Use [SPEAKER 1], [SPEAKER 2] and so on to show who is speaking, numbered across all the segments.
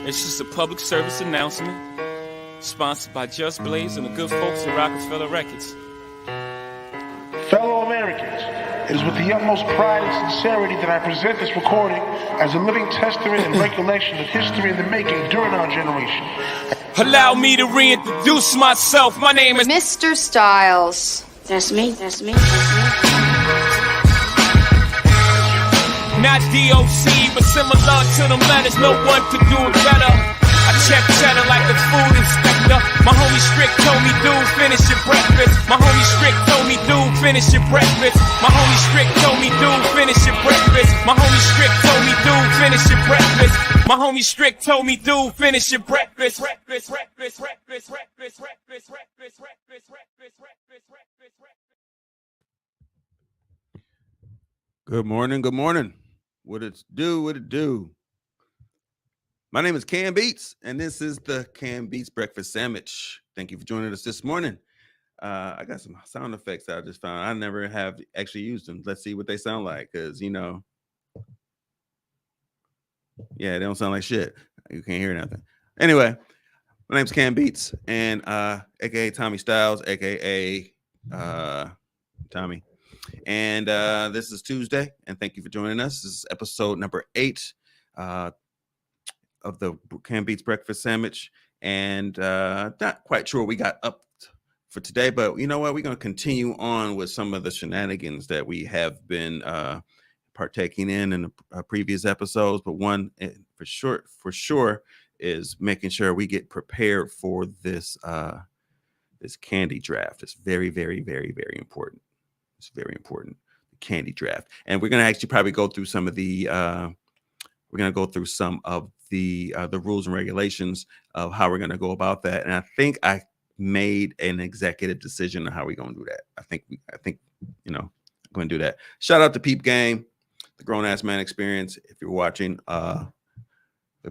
[SPEAKER 1] It's just a public service announcement, sponsored by Just Blaze and the good folks at Rockefeller Records.
[SPEAKER 2] Fellow Americans, it is with the utmost pride and sincerity that I present this recording as a living testament and recollection of history in the making during our generation.
[SPEAKER 1] Allow me to reintroduce myself. My name is
[SPEAKER 3] Mr. Styles.
[SPEAKER 4] That's me.
[SPEAKER 1] not DOC, but similar to them letters. No one could do it better. I check cheddar like a food inspector. My homie Strick told me, dude, finish your breakfast. My homie Strick told me, dude, finish your breakfast. My homie Strick told me, dude, finish your breakfast. My homie Strick told me, dude, finish your breakfast. My homie Strick told me, dude, finish your breakfast.
[SPEAKER 5] Good morning. Good morning. What it do? My name is Cannedbeatz, and this is the Cannedbeatz Breakfast Sandwich. Thank you for joining us this morning. I got some sound effects that I just found. I never have actually used them. Let's see what they sound like, because, you know, yeah, they don't sound like shit. You can't hear nothing. Anyway, my name's Cannedbeatz, and a.k.a. Tommy Styles, a.k.a. Tommy. And this is Tuesday, and thank you for joining us. This is episode number 8 of the Cannedbeatz Breakfast Sandwich, and not quite sure we got up for today, but you know what? We're going to continue on with some of the shenanigans that we have been partaking in the previous episodes. But one for sure is making sure we get prepared for this this candy draft. It's very, very, very, very important. It's very important. The candy draft, and we're going to actually probably go through some of the the rules and regulations of how we're going to go about that. And I think I made an executive decision on how we're going to do that. I think you know, I'm going to do that. Shout out to Peep Game, the Grown Ass Man Experience. If you're watching the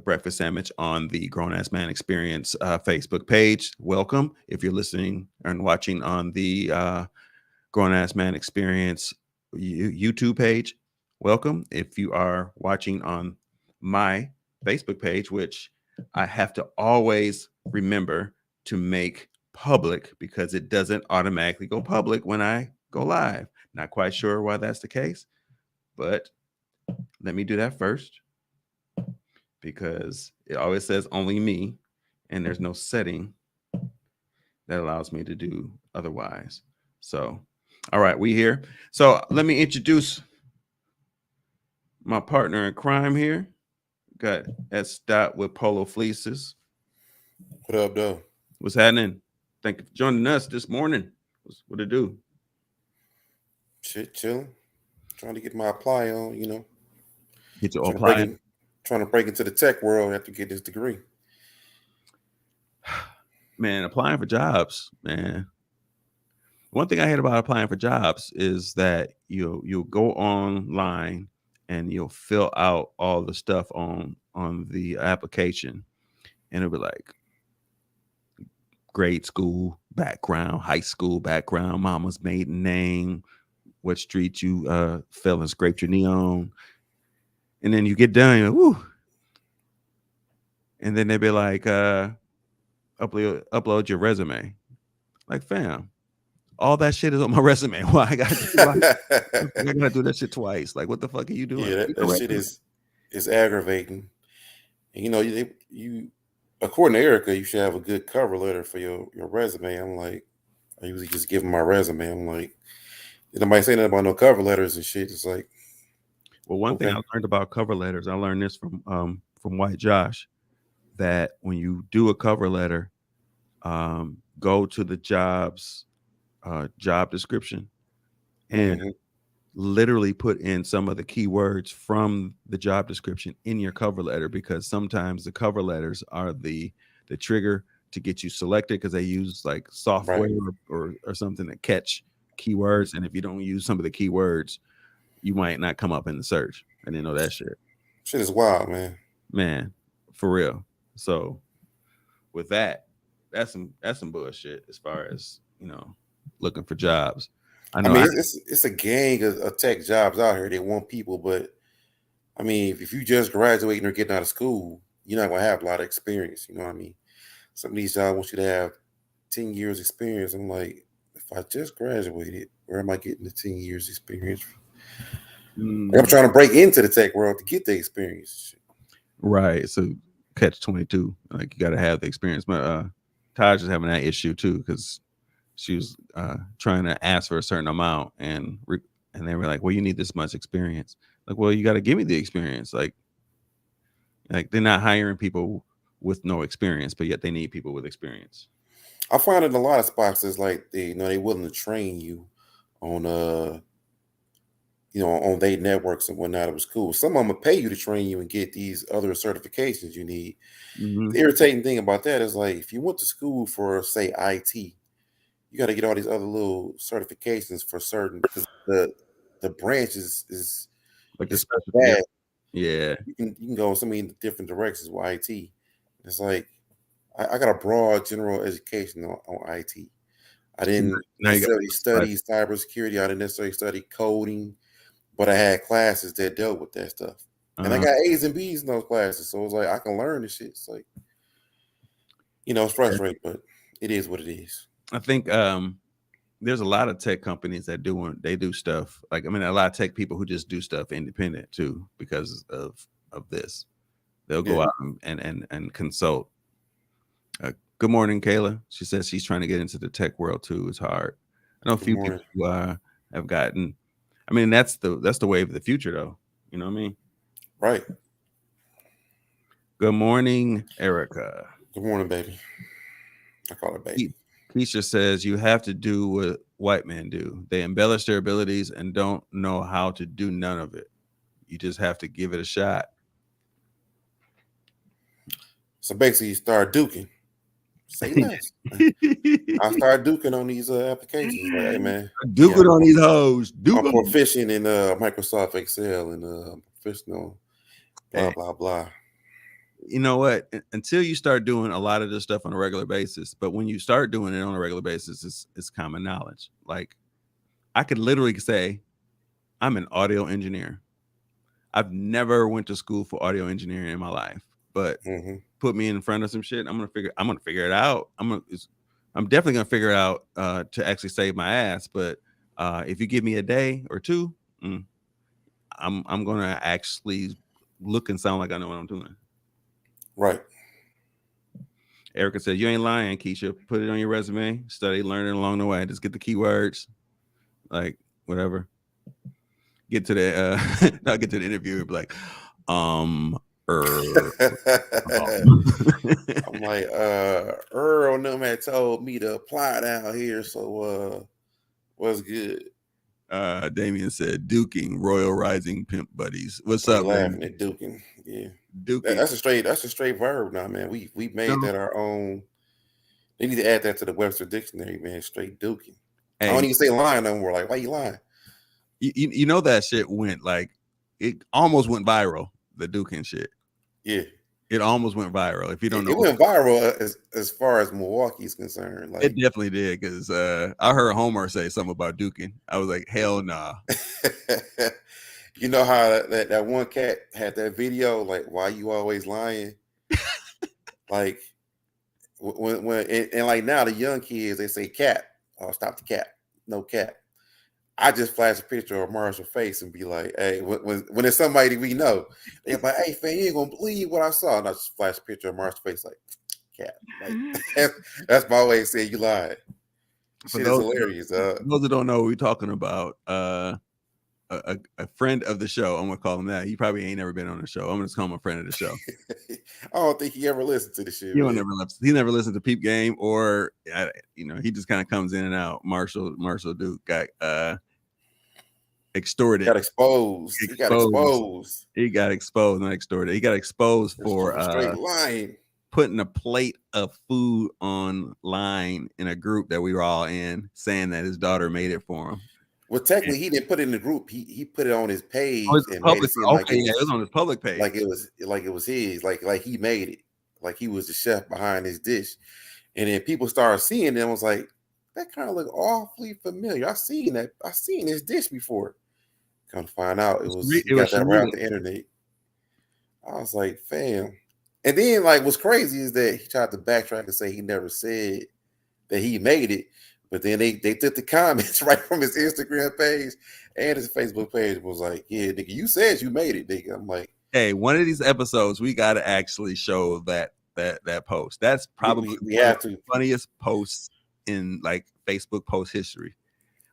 [SPEAKER 5] Breakfast Sandwich on the Grown Ass Man Experience Facebook page, welcome. If you're listening and watching on the Grown Ass Man Experience YouTube page, welcome. If you are watching on my Facebook page, which I have to always remember to make public because it doesn't automatically go public when I go live. Not quite sure why that's the case, but let me do that first because it always says only me, and there's no setting that allows me to do otherwise. So, all right, we here. So let me introduce my partner in crime here. Got S. Dot with Polo Fleeces.
[SPEAKER 6] What up, though?
[SPEAKER 5] What's happening? Thank you for joining us this morning. What it do?
[SPEAKER 6] Shit, chilling. Trying to get my apply on, you know.
[SPEAKER 5] Get your apply.
[SPEAKER 6] Trying to break into the tech world after get this degree.
[SPEAKER 5] Man, applying for jobs, man. One thing I hate about applying for jobs is that you'll go online and you'll fill out all the stuff on the application, and it'll be like grade school background, high school background, mama's maiden name, what street you fell and scraped your knee on, and then you get done, you're like, woo, and then they'll be like, upload your resume. Like, fam, all that shit is on my resume. Why I gotta do that shit twice? Like, what the fuck are you doing?
[SPEAKER 6] Yeah, that shit is aggravating. And you know, you according to Erica, you should have a good cover letter for your resume. I'm like, I usually just give them my resume. I'm like, nobody say nothing about no cover letters and shit. It's like,
[SPEAKER 5] well, one thing I learned about cover letters, I learned this from White Josh, that when you do a cover letter, go to the job description and literally put in some of the keywords from the job description in your cover letter, because sometimes the cover letters are the trigger to get you selected, because they use like software or something to catch keywords, and if you don't use some of the keywords, you might not come up in the search. I didn't know that shit.
[SPEAKER 6] Shit is wild, man,
[SPEAKER 5] for real. So with that, that's some bullshit as far as, you know, looking for jobs. I mean,
[SPEAKER 6] it's a gang of tech jobs out here. They want people, but I mean, if you just graduating or getting out of school, you're not gonna have a lot of experience. You know what I mean? Some of these jobs want you to have 10 years experience. I'm like, if I just graduated, where am I getting the 10 years experience from? Like, I'm trying to break into the tech world to get the experience.
[SPEAKER 5] Right. So catch 22. Like you got to have the experience. But Taj is having that issue too because she was trying to ask for a certain amount, and they were like, "Well, you need this much experience." Like, well, you got to give me the experience. Like they're not hiring people with no experience, but yet they need people with experience.
[SPEAKER 6] I find in a lot of spots it's like they willing to train you on on their networks and whatnot. It was cool. Some of them will pay you to train you and get these other certifications you need.
[SPEAKER 5] Mm-hmm.
[SPEAKER 6] The irritating thing about that is like if you went to school for say IT, you got to get all these other little certifications for certain because the branch is
[SPEAKER 5] Like
[SPEAKER 6] it's
[SPEAKER 5] the
[SPEAKER 6] bad.
[SPEAKER 5] Yeah.
[SPEAKER 6] You can go in so many different directions with IT. It's like I got a broad general education on IT. I didn't necessarily study cybersecurity. I didn't necessarily study coding, but I had classes that dealt with that stuff. And I got A's and B's in those classes. So it's like I can learn this shit. It's like, it's frustrating, but it is what it is.
[SPEAKER 5] I think there's a lot of tech companies that do stuff. Like, I mean, a lot of tech people who just do stuff independent too because of this. They'll go out and consult. Good morning, Kayla. She says she's trying to get into the tech world too. It's hard. I know a few people who have gotten. I mean, that's the wave of the future, though. You know what I mean?
[SPEAKER 6] Right.
[SPEAKER 5] Good morning, Erica.
[SPEAKER 6] Good morning, baby. I call her baby.
[SPEAKER 5] Keisha says you have to do what white men do. They embellish their abilities and don't know how to do none of it. You just have to give it a shot.
[SPEAKER 6] So basically, you start duking. Say less. I start duking on these applications. Like, hey man,
[SPEAKER 5] duking on these hoes.
[SPEAKER 6] I'm proficient in Microsoft Excel and professional blah blah blah.
[SPEAKER 5] You know what? Until you start doing a lot of this stuff on a regular basis, but when you start doing it on a regular basis, it's common knowledge. Like I could literally say, I'm an audio engineer. I've never went to school for audio engineering in my life, but put me in front of some shit. I'm gonna figure it out. I'm definitely gonna figure it out to actually save my ass. But if you give me a day or two, I'm gonna actually look and sound like I know what I'm doing.
[SPEAKER 6] Right.
[SPEAKER 5] Erica said, you ain't lying, Keisha. Put it on your resume. Study, learn it along the way. Just get the keywords, like whatever. Get to the not get to the interview and be like, I'm
[SPEAKER 6] like, Earl them had told me to apply down here, so what's good?
[SPEAKER 5] Damien said, duking, Royal Rising Pimp Buddies. What's up,
[SPEAKER 6] laughing
[SPEAKER 5] man?
[SPEAKER 6] At duking, yeah.
[SPEAKER 5] Duking.
[SPEAKER 6] That's a straight verb now, man. We made that our own. They need to add that to the Webster Dictionary, man. Straight duking. Hey, I don't even say lying no more. Like, why you lying?
[SPEAKER 5] You know that shit went like it almost went viral. The duking shit.
[SPEAKER 6] Yeah.
[SPEAKER 5] It almost went viral. If you don't know,
[SPEAKER 6] it went viral as far as Milwaukee's concerned. Like,
[SPEAKER 5] it definitely did because I heard Homer say something about duking. I was like, hell nah.
[SPEAKER 6] You know how that one cat had that video, like, why you always lying? Like when and like now the young kids, they say cat. Oh, stop the cat. No cat. I just flash a picture of Marshall's face and be like, hey, when it's somebody we know, they're like, hey, fam, you ain't gonna believe what I saw. And I just flash a picture of Marshall's face like, cat. Like, that's my way of saying you lied. Shit is hilarious.
[SPEAKER 5] Those that don't know what we're talking about, a friend of the show, I'm gonna call him that. He probably ain't never been on the show. I'm gonna just call him a friend of the show.
[SPEAKER 6] I don't think he ever listened to the shit.
[SPEAKER 5] He never listened to Peep Game, or he just kind of comes in and out. Marshall Duke got extorted.
[SPEAKER 6] Got exposed. He got exposed.
[SPEAKER 5] He got exposed, not extorted. He got exposed for
[SPEAKER 6] straight lying.
[SPEAKER 5] Putting a plate of food online in a group that we were all in, saying that his daughter made it for him.
[SPEAKER 6] Well, technically, he didn't put it in the group. He put it on his page
[SPEAKER 5] and made it seem like it was on his public page,
[SPEAKER 6] like it was his, like he made it, like he was the chef behind his dish. And then people started seeing it and was like, that kind of look awfully familiar. I seen this dish before. Come to find out, it was got that around the internet. I was like, fam, And then, like, what's crazy is that he tried to backtrack and say he never said that he made it. But then they took the comments right from his Instagram page and his Facebook page, was like, yeah, nigga, you said you made it, nigga. I'm like,
[SPEAKER 5] hey, one of these episodes, we got to actually show that post. That's probably
[SPEAKER 6] we have to.
[SPEAKER 5] the funniest posts in like Facebook post history.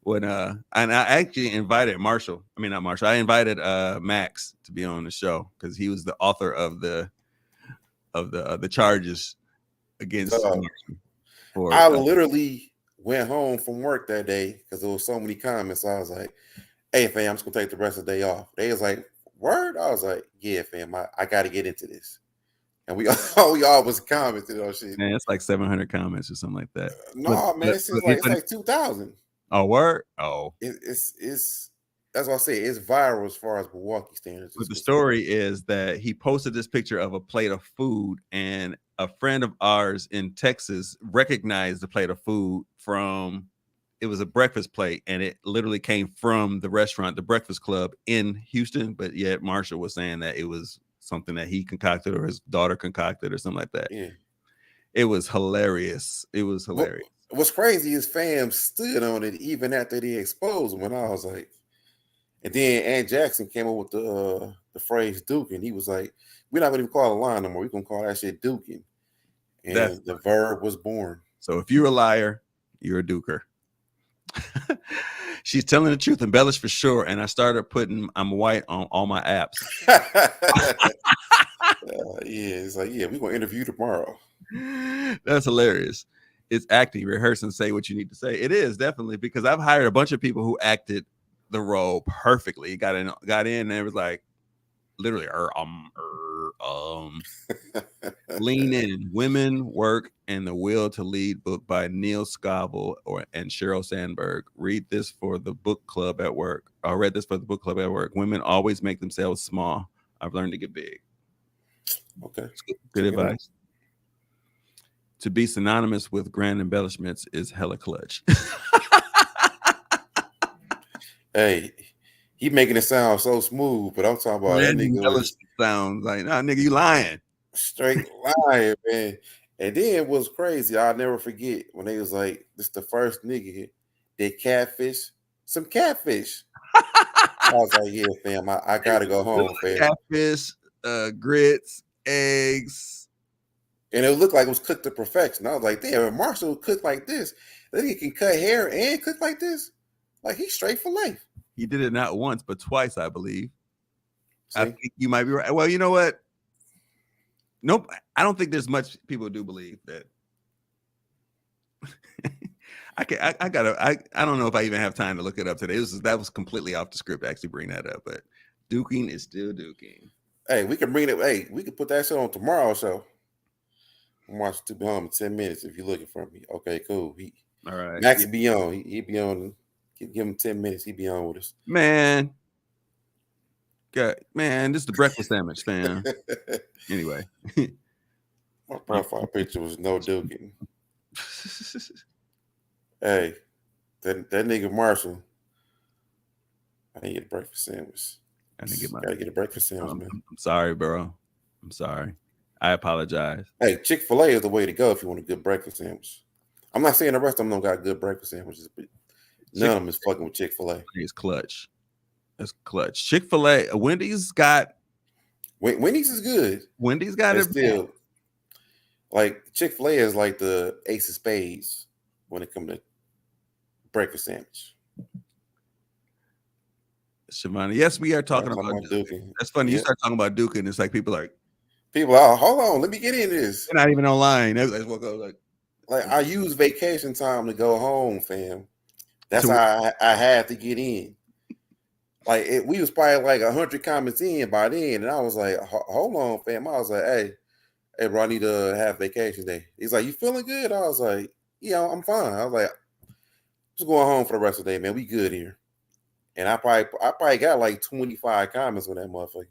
[SPEAKER 5] When and I actually invited Marshall. I mean, not Marshall. I invited Max to be on the show because he was the author of the charges against Marshall.
[SPEAKER 6] I literally went home from work that day because there was so many comments. I was like, hey, fam, I'm just going to take the rest of the day off. They was like, word? I was like, yeah, fam, I got to get into this. And we all was commenting on shit.
[SPEAKER 5] Man, it's like 700 comments or something like that.
[SPEAKER 6] Man, it's like 2,000.
[SPEAKER 5] Oh, word? Oh.
[SPEAKER 6] It's that's what I say. It's viral as far as Milwaukee standards.
[SPEAKER 5] But the story is that he posted this picture of a plate of food, and a friend of ours in Texas recognized the plate of food from, it was a breakfast plate, and it literally came from the restaurant, the Breakfast Club in Houston. But yet Marshall was saying that it was something that he concocted or his daughter concocted or something like that.
[SPEAKER 6] Yeah.
[SPEAKER 5] It was hilarious. It was hilarious.
[SPEAKER 6] What's crazy is fam stood on it even after they exposed him. And I was like, and then Ant Jackson came up with the phrase duking. He was like, we're not going to even call it a line no more. We're going to call that shit duking. And the verb was born.
[SPEAKER 5] So if you're a liar, you're a duker. She's telling the truth, embellished for sure. And I started putting I'm white on all my apps.
[SPEAKER 6] Yeah, it's like, yeah, we're going to interview tomorrow.
[SPEAKER 5] That's hilarious. It's acting, rehearse, and say what you need to say. It is definitely, because I've hired a bunch of people who acted the role perfectly. Got in, and it was like literally Lean In, Women, Work, and the Will to Lead book by Neil Scoville and Sheryl Sandberg. Read this for the book club at work. I read this for the book club at work. Women always make themselves small. I've learned to get big.
[SPEAKER 6] Okay.
[SPEAKER 5] Good advice. To be synonymous with grand embellishments is hella clutch.
[SPEAKER 6] Hey, he making it sound so smooth, but I'm talking about that nigga
[SPEAKER 5] sounds like, nah, nigga, you lying.
[SPEAKER 6] Straight lying, man. And then it was crazy. I'll never forget when they was like, this the first nigga that catfish some catfish. I was like, yeah, fam, I gotta go home, fam.
[SPEAKER 5] Catfish, grits, eggs.
[SPEAKER 6] And it looked like it was cooked to perfection. I was like, damn, if Marshall cooked like this, then he can cut hair and cook like this. Like, he's straight for life.
[SPEAKER 5] He did it not once, but twice, I believe. See? I think you might be right. Well, you know what? Nope. I don't think there's much people do believe that. I don't know if I even have time to look it up today. That was completely off the script to actually bring that up, but duking is still duking.
[SPEAKER 6] Hey, we can bring it. Hey, we can put that show on tomorrow's show. I'm watching To Be Home in 10 minutes if you're looking for me. Okay, cool.
[SPEAKER 5] All right.
[SPEAKER 6] Max be on. He be on. Give him 10 minutes. He be on with us.
[SPEAKER 5] Man. God, man, this is the breakfast sandwich, fam. Anyway.
[SPEAKER 6] My profile picture was no duking. Hey, that nigga Marshall. I didn't get a breakfast sandwich. Gotta get a breakfast sandwich, man.
[SPEAKER 5] I'm sorry, bro. I'm sorry. I apologize.
[SPEAKER 6] Hey, Chick-fil-A is the way to go if you want a good breakfast sandwich. I'm not saying the rest of them don't got good breakfast sandwiches, but none of them is fucking with Chick-fil-A.
[SPEAKER 5] It's clutch. That's clutch. Chick-fil-A, Wendy's got.
[SPEAKER 6] Wendy's is good.
[SPEAKER 5] Wendy's got it.
[SPEAKER 6] Still, like Chick-fil-A is like the ace of spades when it comes to breakfast sandwich.
[SPEAKER 5] Shivani, yes, we are talking about duking. That's funny. Yeah. You start talking about duking, it's like people are
[SPEAKER 6] hold on, let me get in this.
[SPEAKER 5] They're not even online.
[SPEAKER 6] Like I use vacation time to go home, fam. That's how I had to get in. Like we was probably like 100 comments in by then, and I was like, hold on, fam. I was like, hey, bro, I need to have vacation day. He's like, you feeling good? I was like, yeah, I'm fine. I was like, just going home for the rest of the day, man. We good here. And I probably got like 25 comments on that motherfucker.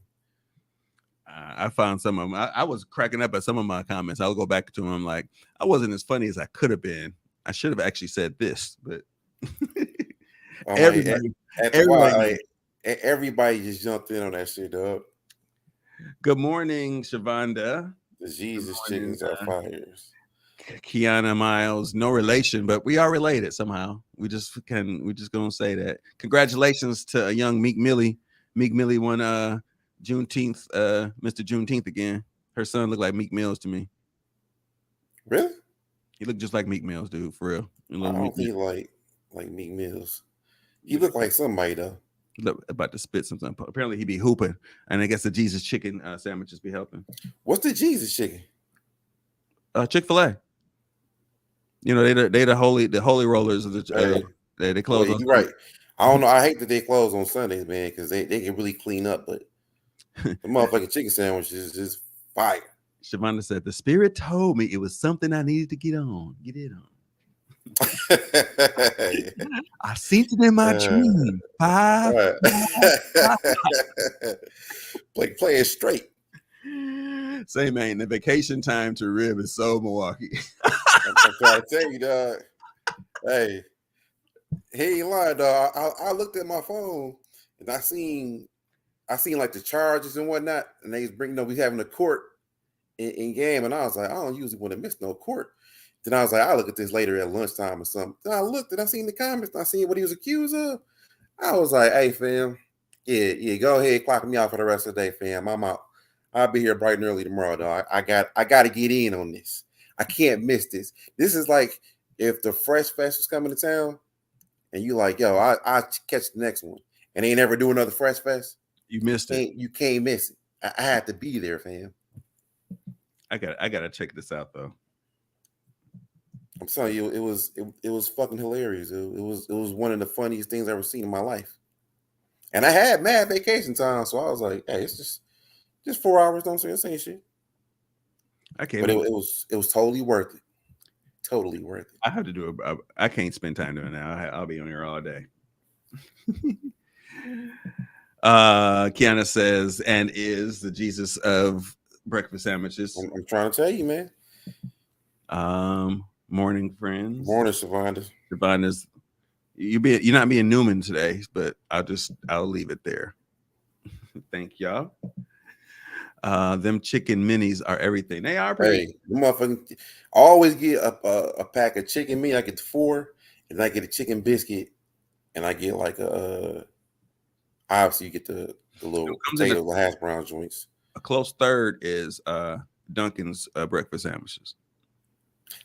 [SPEAKER 5] I found some of them. I was cracking up at some of my comments. I'll go back to them. Like, I wasn't as funny as I could have been. I should have actually said this, but everybody just jumped in on that shit, dog. Good morning, Shavonda.
[SPEAKER 6] The Jesus chickens are fires.
[SPEAKER 5] Kiana Miles, no relation, but we are related somehow. We just gonna say that. Congratulations to a young Meek Millie. Meek Millie won Juneteenth, Mr. Juneteenth again. Her son looked like Meek Mills to me.
[SPEAKER 6] Really?
[SPEAKER 5] He looked just like Meek Mills, dude, for real.
[SPEAKER 6] I don't think like Meek Mills. He looked like somebody though.
[SPEAKER 5] About to spit something. Apparently he be hooping, and I guess the Jesus chicken sandwiches be helping.
[SPEAKER 6] What's the Jesus chicken?
[SPEAKER 5] Chick-fil-A. You know, they the holy rollers of the they close.
[SPEAKER 6] Well, you're right. I don't know. I hate that they close on Sundays, man, because they can really clean up. But the motherfucking chicken sandwich is just fire.
[SPEAKER 5] Shavonda said the spirit told me it was something I needed to get on. Get it on. I seen it in my dream. Five.
[SPEAKER 6] Play it straight.
[SPEAKER 5] Say, man, the vacation time to rib is so Milwaukee.
[SPEAKER 6] I'm trying to tell you, dog. Hey, he ain't lying, dog. I looked at my phone and I seen like the charges and whatnot, and they we having a court in game, and I was like, I don't usually want to miss no court. Then I was like, I'll look at this later at lunchtime or something. Then I looked and I seen the comments, and I seen what he was accused of. I was like, hey, fam, yeah, go ahead, clock me out for the rest of the day, fam. I'm out. I'll be here bright and early tomorrow, dog. I got to get in on this. I can't miss this. This is like if the Fresh Fest was coming to town, and you like, yo, I catch the next one, and they ain't never do another Fresh Fest.
[SPEAKER 5] You missed it.
[SPEAKER 6] You can't miss it. I had to be there, fam.
[SPEAKER 5] I gotta check this out though.
[SPEAKER 6] I'm telling you, it was fucking hilarious. It was one of the funniest things I've ever seen in my life. And I had mad vacation time, so I was like, hey, it's just 4 hours. Don't say the same shit.
[SPEAKER 5] Okay,
[SPEAKER 6] but it was totally worth it. Totally worth it.
[SPEAKER 5] I have to do it. I can't spend time doing that. I'll be on here all day. Kiana says, and is the Jesus of breakfast sandwiches.
[SPEAKER 6] I'm trying to tell you, man.
[SPEAKER 5] Morning, friends.
[SPEAKER 6] Morning, Shavonda.
[SPEAKER 5] Shavonda's. You're not being Newman today, but I'll leave it there. Thank y'all. Them chicken minis are everything. They are pretty.
[SPEAKER 6] Hey, the motherfucking. I always get a pack of chicken mini. I get 4, and I get a chicken biscuit, and I get like obviously you get the little potato hash brown joints.
[SPEAKER 5] A close third is Dunkin's breakfast sandwiches.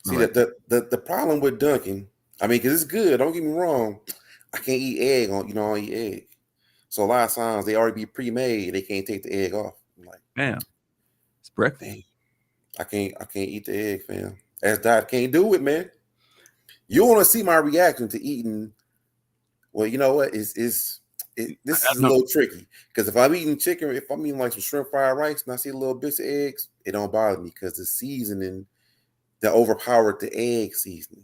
[SPEAKER 6] See, the problem with Dunkin', I mean, because it's good. Don't get me wrong. I can't eat egg on. I don't eat egg. So a lot of times they already be pre-made. They can't take the egg off. I'm like,
[SPEAKER 5] damn, it's breakfast.
[SPEAKER 6] I can't eat the egg, fam. As that can't do it, man. You want to see my reaction to eating? Well, you know what? This is a little tricky because if I'm eating chicken, if I'm eating like some shrimp fried rice and I see a little bits of eggs, it don't bother me because the seasoning that overpowered the egg seasoning.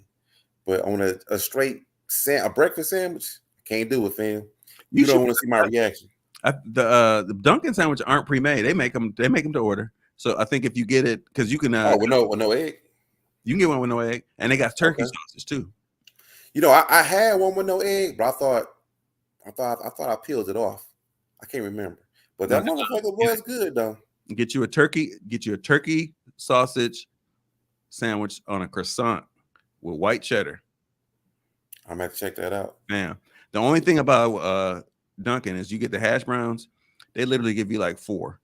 [SPEAKER 6] But on a straight a breakfast sandwich, can't do it, fam. You don't want to see my reaction.
[SPEAKER 5] The Dunkin' sandwich aren't pre-made. They make them to order. So I think if you get it, because you can
[SPEAKER 6] with no egg.
[SPEAKER 5] You can get one with no egg, and they got turkey sausage too.
[SPEAKER 6] You know, I had one with no egg, but I thought I peeled it off. I can't remember, but that motherfucker was good though.
[SPEAKER 5] Get you a turkey sausage sandwich on a croissant with white cheddar.
[SPEAKER 6] I'm gonna have to check that out.
[SPEAKER 5] Man, the only thing about Dunkin' is you get the hash browns. They literally give you like 4.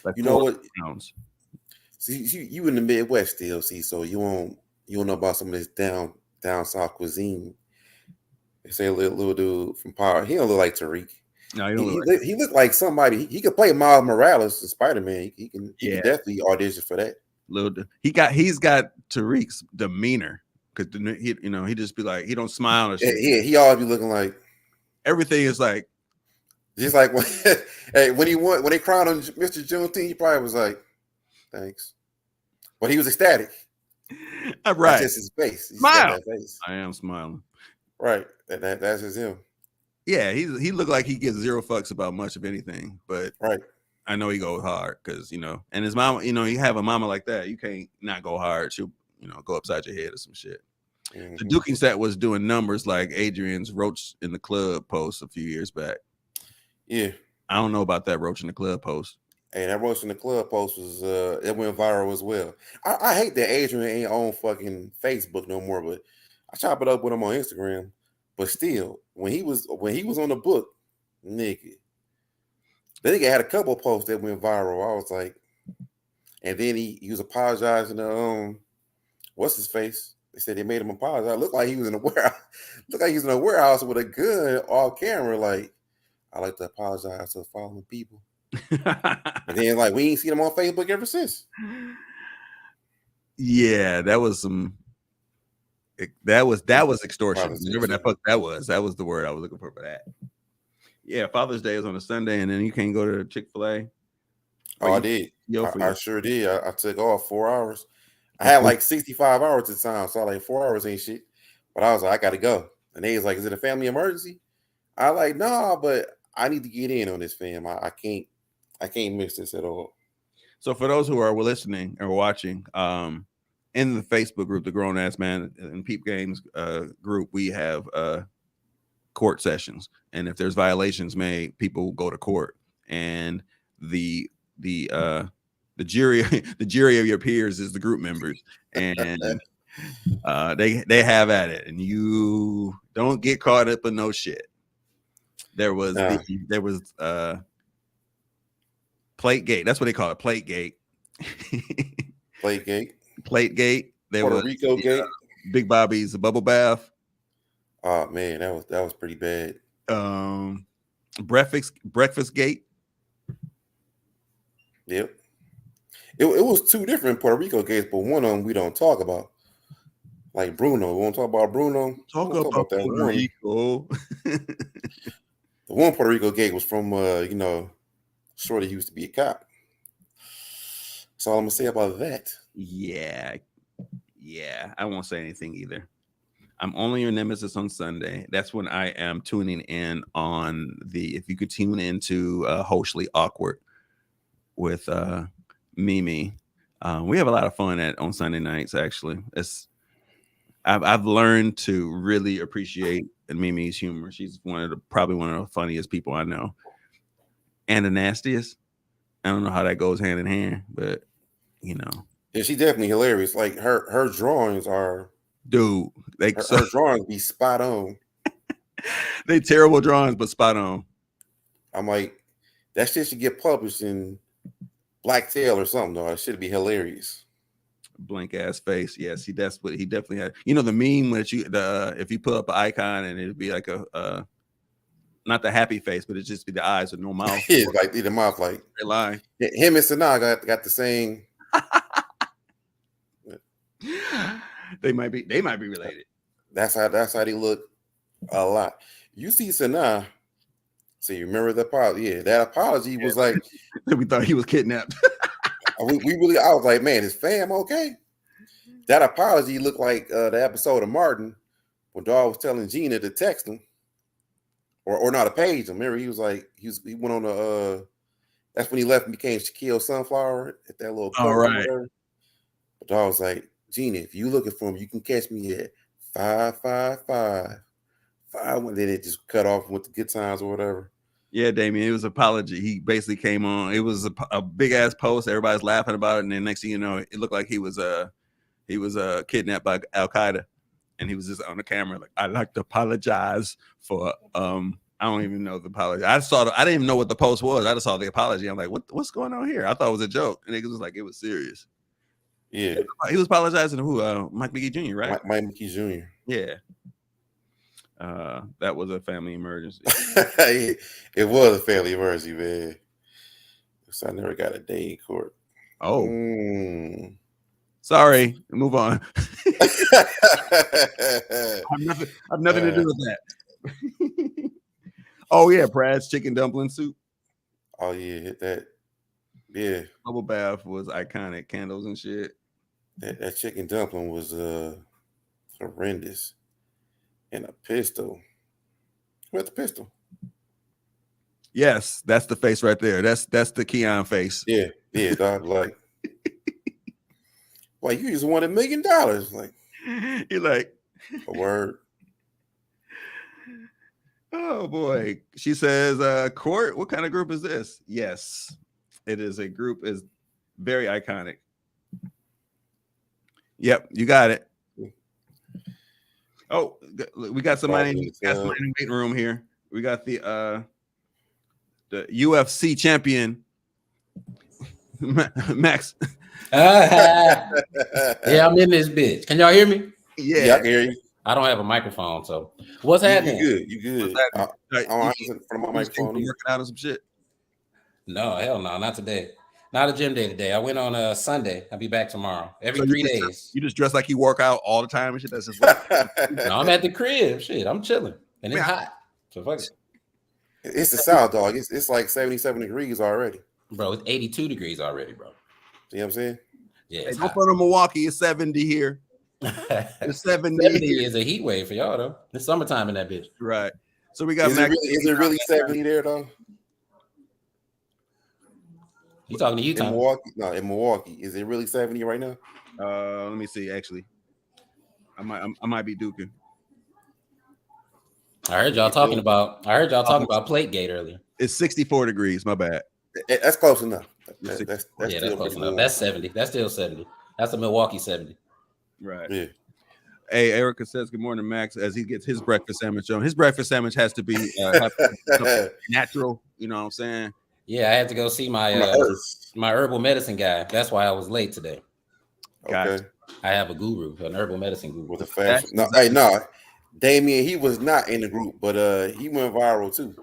[SPEAKER 5] Like
[SPEAKER 6] you know what?
[SPEAKER 5] Pounds.
[SPEAKER 6] See, you in the Midwest still, so you don't know about some of this down south cuisine. They say a little dude from Power. He don't look like Tariq.
[SPEAKER 5] No,
[SPEAKER 6] he looked like somebody. He could play Miles Morales in Spider-Man. He can definitely audition for that.
[SPEAKER 5] He's got Tariq's demeanor because he just be like he don't smile or shit.
[SPEAKER 6] Yeah, he always be looking like
[SPEAKER 5] everything is like
[SPEAKER 6] just like when they crowned on Mr. Juneteenth, he probably was like, thanks. But he was ecstatic.
[SPEAKER 5] Right.
[SPEAKER 6] That's just his face.
[SPEAKER 5] Smile. Face. I am smiling.
[SPEAKER 6] Right. That's just him.
[SPEAKER 5] Yeah, he looked like he gives 0 fucks about much of anything, but
[SPEAKER 6] right.
[SPEAKER 5] I know he goes hard because and his mama, you have a mama like that, you can't not go hard. She'll go upside your head or some shit. Mm-hmm. The Duking set was doing numbers like Adrian's Roach in the Club post a few years back.
[SPEAKER 6] Yeah,
[SPEAKER 5] I don't know about that Roach in the Club post.
[SPEAKER 6] Hey, that Roast in the Club post was it went viral as well. I hate that Adrian ain't on fucking Facebook no more, but I chop it up with him on Instagram. But still, when he was on the book, nigga, the nigga had a couple posts that went viral. I was like, and then he was apologizing to what's his face? They said they made him apologize. Looked like he was in a warehouse. Looked like he was in a warehouse with a gun off camera. Like, I like to apologize to the following people. And then like we ain't seen him on Facebook ever since.
[SPEAKER 5] Yeah, that was extortion. Remember that fuck that was the word I was looking for that. Yeah, Father's Day is on a Sunday, and then you can't go to Chick-fil-A.
[SPEAKER 6] Oh, I did. I sure did. I took off 4 hours. I had like 65 hours at the time, so like 4 hours ain't shit. But I was like, I gotta go. And they was like, is it a family emergency? I like, nah, but I need to get in on this, fam. I can't miss this at all.
[SPEAKER 5] So for those who are listening or watching, in the Facebook group, the Grown Ass Man and Peep Games group, we have court sessions, and if there's violations made, people go to court, and the jury the jury of your peers is the group members, and they have at it, and you don't get caught up in no shit. There was Plategate. That's what they call it. Plategate. Plategate. There
[SPEAKER 6] Puerto
[SPEAKER 5] was
[SPEAKER 6] Rico Gate.
[SPEAKER 5] Big Bobby's bubble bath.
[SPEAKER 6] Oh man, that was pretty bad.
[SPEAKER 5] Breakfast Gate.
[SPEAKER 6] Yep. It was two different Puerto Rico gates, but one of them we don't talk about. Like Bruno. We won't talk about Bruno.
[SPEAKER 5] Talk about that Puerto Rico.
[SPEAKER 6] The one Puerto Rico gate was from Shorty used to be a cop. That's all I'm gonna say about that.
[SPEAKER 5] Yeah. I won't say anything either. I'm only your nemesis on Sunday. That's when I am tuning in on if you could tune into Hostly Awkward with Mimi. We have a lot of fun on Sunday nights. Actually, I've learned to really appreciate Mimi's humor. She's probably one of the funniest people I know, and the nastiest. I don't know how that goes hand in hand, but
[SPEAKER 6] yeah, she's definitely hilarious. Like her drawings are,
[SPEAKER 5] dude.
[SPEAKER 6] Her drawings be spot on.
[SPEAKER 5] They terrible drawings, but spot on. I'm
[SPEAKER 6] like, that shit should get published in Black Tail or something, though. It should be hilarious.
[SPEAKER 5] Blank ass face. Yes, he definitely had. The meme that if you put up an icon and it'd be like a not the happy face, but it'd just be the eyes with no mouth.
[SPEAKER 6] Yeah, like the mouth, like
[SPEAKER 5] they lie.
[SPEAKER 6] Him and Sanaa got the same.
[SPEAKER 5] They might be related.
[SPEAKER 6] That's how they look a lot. You see Sanaa. So you remember the apology? Yeah, that apology was like
[SPEAKER 5] we thought he was kidnapped.
[SPEAKER 6] we really, I was like, man, is fam okay? That apology looked like the episode of Martin when Dawg was telling Gina to text him, or not, a page. Remember, he was like, he went on the. That's when he left and became Shaquille Sunflower at that little.
[SPEAKER 5] All right.
[SPEAKER 6] But Dawg was like, Gina, if you looking for him, you can catch me at 555. Then it just cut off with the good times or whatever.
[SPEAKER 5] Yeah, Damien, it was an apology. He basically came on. It was a big ass post. Everybody's laughing about it, and then next thing you know, it looked like he was kidnapped by Al Qaeda, and he was just on the camera like, "I'd like to apologize for I don't even know the apology. I didn't even know what the post was. I just saw the apology. I'm like, what's going on here? I thought it was a joke, and it was like it was serious.
[SPEAKER 6] Yeah,
[SPEAKER 5] he was apologizing to who? Mike McGee Jr. Right?
[SPEAKER 6] Mike McGee Jr.
[SPEAKER 5] Yeah. That was a family emergency.
[SPEAKER 6] It was a family emergency, man. So I never got a day in court.
[SPEAKER 5] Oh, sorry. Move on. I've nothing to do with that. Oh yeah, Brad's chicken dumpling soup.
[SPEAKER 6] Oh yeah, hit that. Yeah,
[SPEAKER 5] bubble bath was iconic. Candles and shit.
[SPEAKER 6] That chicken dumpling was horrendous. And a pistol. Who had the pistol?
[SPEAKER 5] Yes, that's the face right there. That's the Keon face.
[SPEAKER 6] Yeah, dog. Like you just wanted $1 million. Like
[SPEAKER 5] he like
[SPEAKER 6] a word.
[SPEAKER 5] Oh boy. She says, court, what kind of group is this? Yes. It is a group is very iconic. Yep, you got it. Oh, we got somebody in the waiting room here. We got the UFC champion, Max.
[SPEAKER 4] Yeah, I'm in this bitch. Can y'all hear me?
[SPEAKER 6] Yeah, I can hear you.
[SPEAKER 4] I don't have a microphone, so what's happening?
[SPEAKER 6] You good? I'm in front of my microphone.
[SPEAKER 5] Working out on some shit.
[SPEAKER 4] No, hell no, not today. Not a gym day today. I went on Sunday. I'll be back tomorrow. Every 3 days.
[SPEAKER 5] You just dress like you work out all the time and shit. That's just
[SPEAKER 4] No, I'm at the crib. Shit, I'm chilling, and it's hot. So fuck it.
[SPEAKER 6] It's the South, dog. It's like 77 degrees already.
[SPEAKER 4] Bro, it's 82 degrees already, bro.
[SPEAKER 6] You know what I'm saying?
[SPEAKER 4] Yeah.
[SPEAKER 5] Hey, go from Milwaukee. It's 70 here. It's 70.
[SPEAKER 4] 70 is a heat wave for y'all though. It's summertime in that bitch.
[SPEAKER 5] Right. So we got.
[SPEAKER 6] Is it really 70 there though?
[SPEAKER 4] You talking to you, Tom?
[SPEAKER 6] In Milwaukee? No, in Milwaukee. Is it really 70 right now?
[SPEAKER 5] Let me see. Actually, I might be duking.
[SPEAKER 4] I heard y'all talking about Plategate earlier.
[SPEAKER 5] It's 64 degrees. My bad.
[SPEAKER 6] That's close enough. That's
[SPEAKER 4] close enough. That's 70. That's still 70. That's a Milwaukee 70.
[SPEAKER 5] Right.
[SPEAKER 6] Yeah.
[SPEAKER 5] Hey, Erica says good morning, Max. As he gets his breakfast sandwich on, his breakfast sandwich has to be natural. You know what I'm saying?
[SPEAKER 4] Yeah, I had to go see my herbal medicine guy. That's why I was late today.
[SPEAKER 6] Okay.
[SPEAKER 4] I have a guru, an herbal medicine guru.
[SPEAKER 6] With a fashion. Damien, he was not in the group, but he went viral too.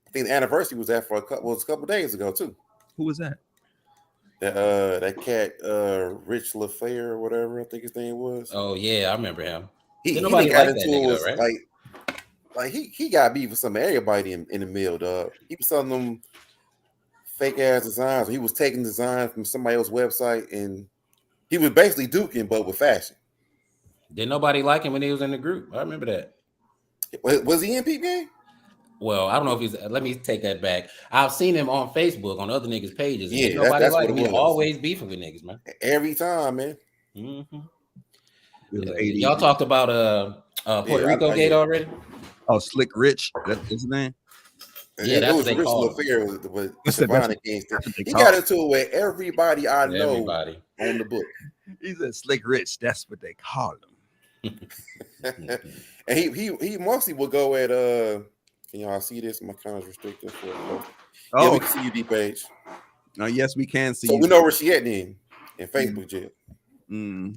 [SPEAKER 6] I think the anniversary was that for a couple days ago too.
[SPEAKER 5] Who was that?
[SPEAKER 6] That cat, Rich LaFair or whatever I think his name was.
[SPEAKER 4] Oh yeah, I remember him.
[SPEAKER 6] Nobody got into it, right? Like he got beef with everybody in the mill, dog. He was selling them fake ass designs. He was taking designs from somebody else's website, and he was basically duking, but with fashion.
[SPEAKER 4] Didn't nobody like him when he was in the group? I remember that.
[SPEAKER 6] Was he in Peep Game?
[SPEAKER 4] Well, I don't know if he's. Let me take that back. I've seen him on Facebook on other niggas' pages.
[SPEAKER 6] Yeah,
[SPEAKER 4] nobody
[SPEAKER 6] that's
[SPEAKER 4] like
[SPEAKER 6] what
[SPEAKER 4] him.
[SPEAKER 6] it was.
[SPEAKER 4] Always beefing with niggas, man.
[SPEAKER 6] Every time, man.
[SPEAKER 4] Mm-hmm. Y'all talked about Puerto Rico Gate already?
[SPEAKER 5] Oh, Slick Rich. That's his name.
[SPEAKER 4] Yeah, that's what they call
[SPEAKER 6] it. He got into it with everybody I know on the book.
[SPEAKER 5] He said Slick Rich. That's what they call him.
[SPEAKER 6] And he mostly will go at can y'all see this? My comments restricted for yeah, we can see you, D page.
[SPEAKER 5] Yes, we can see
[SPEAKER 6] so
[SPEAKER 5] you.
[SPEAKER 6] We know where she at in Facebook jail.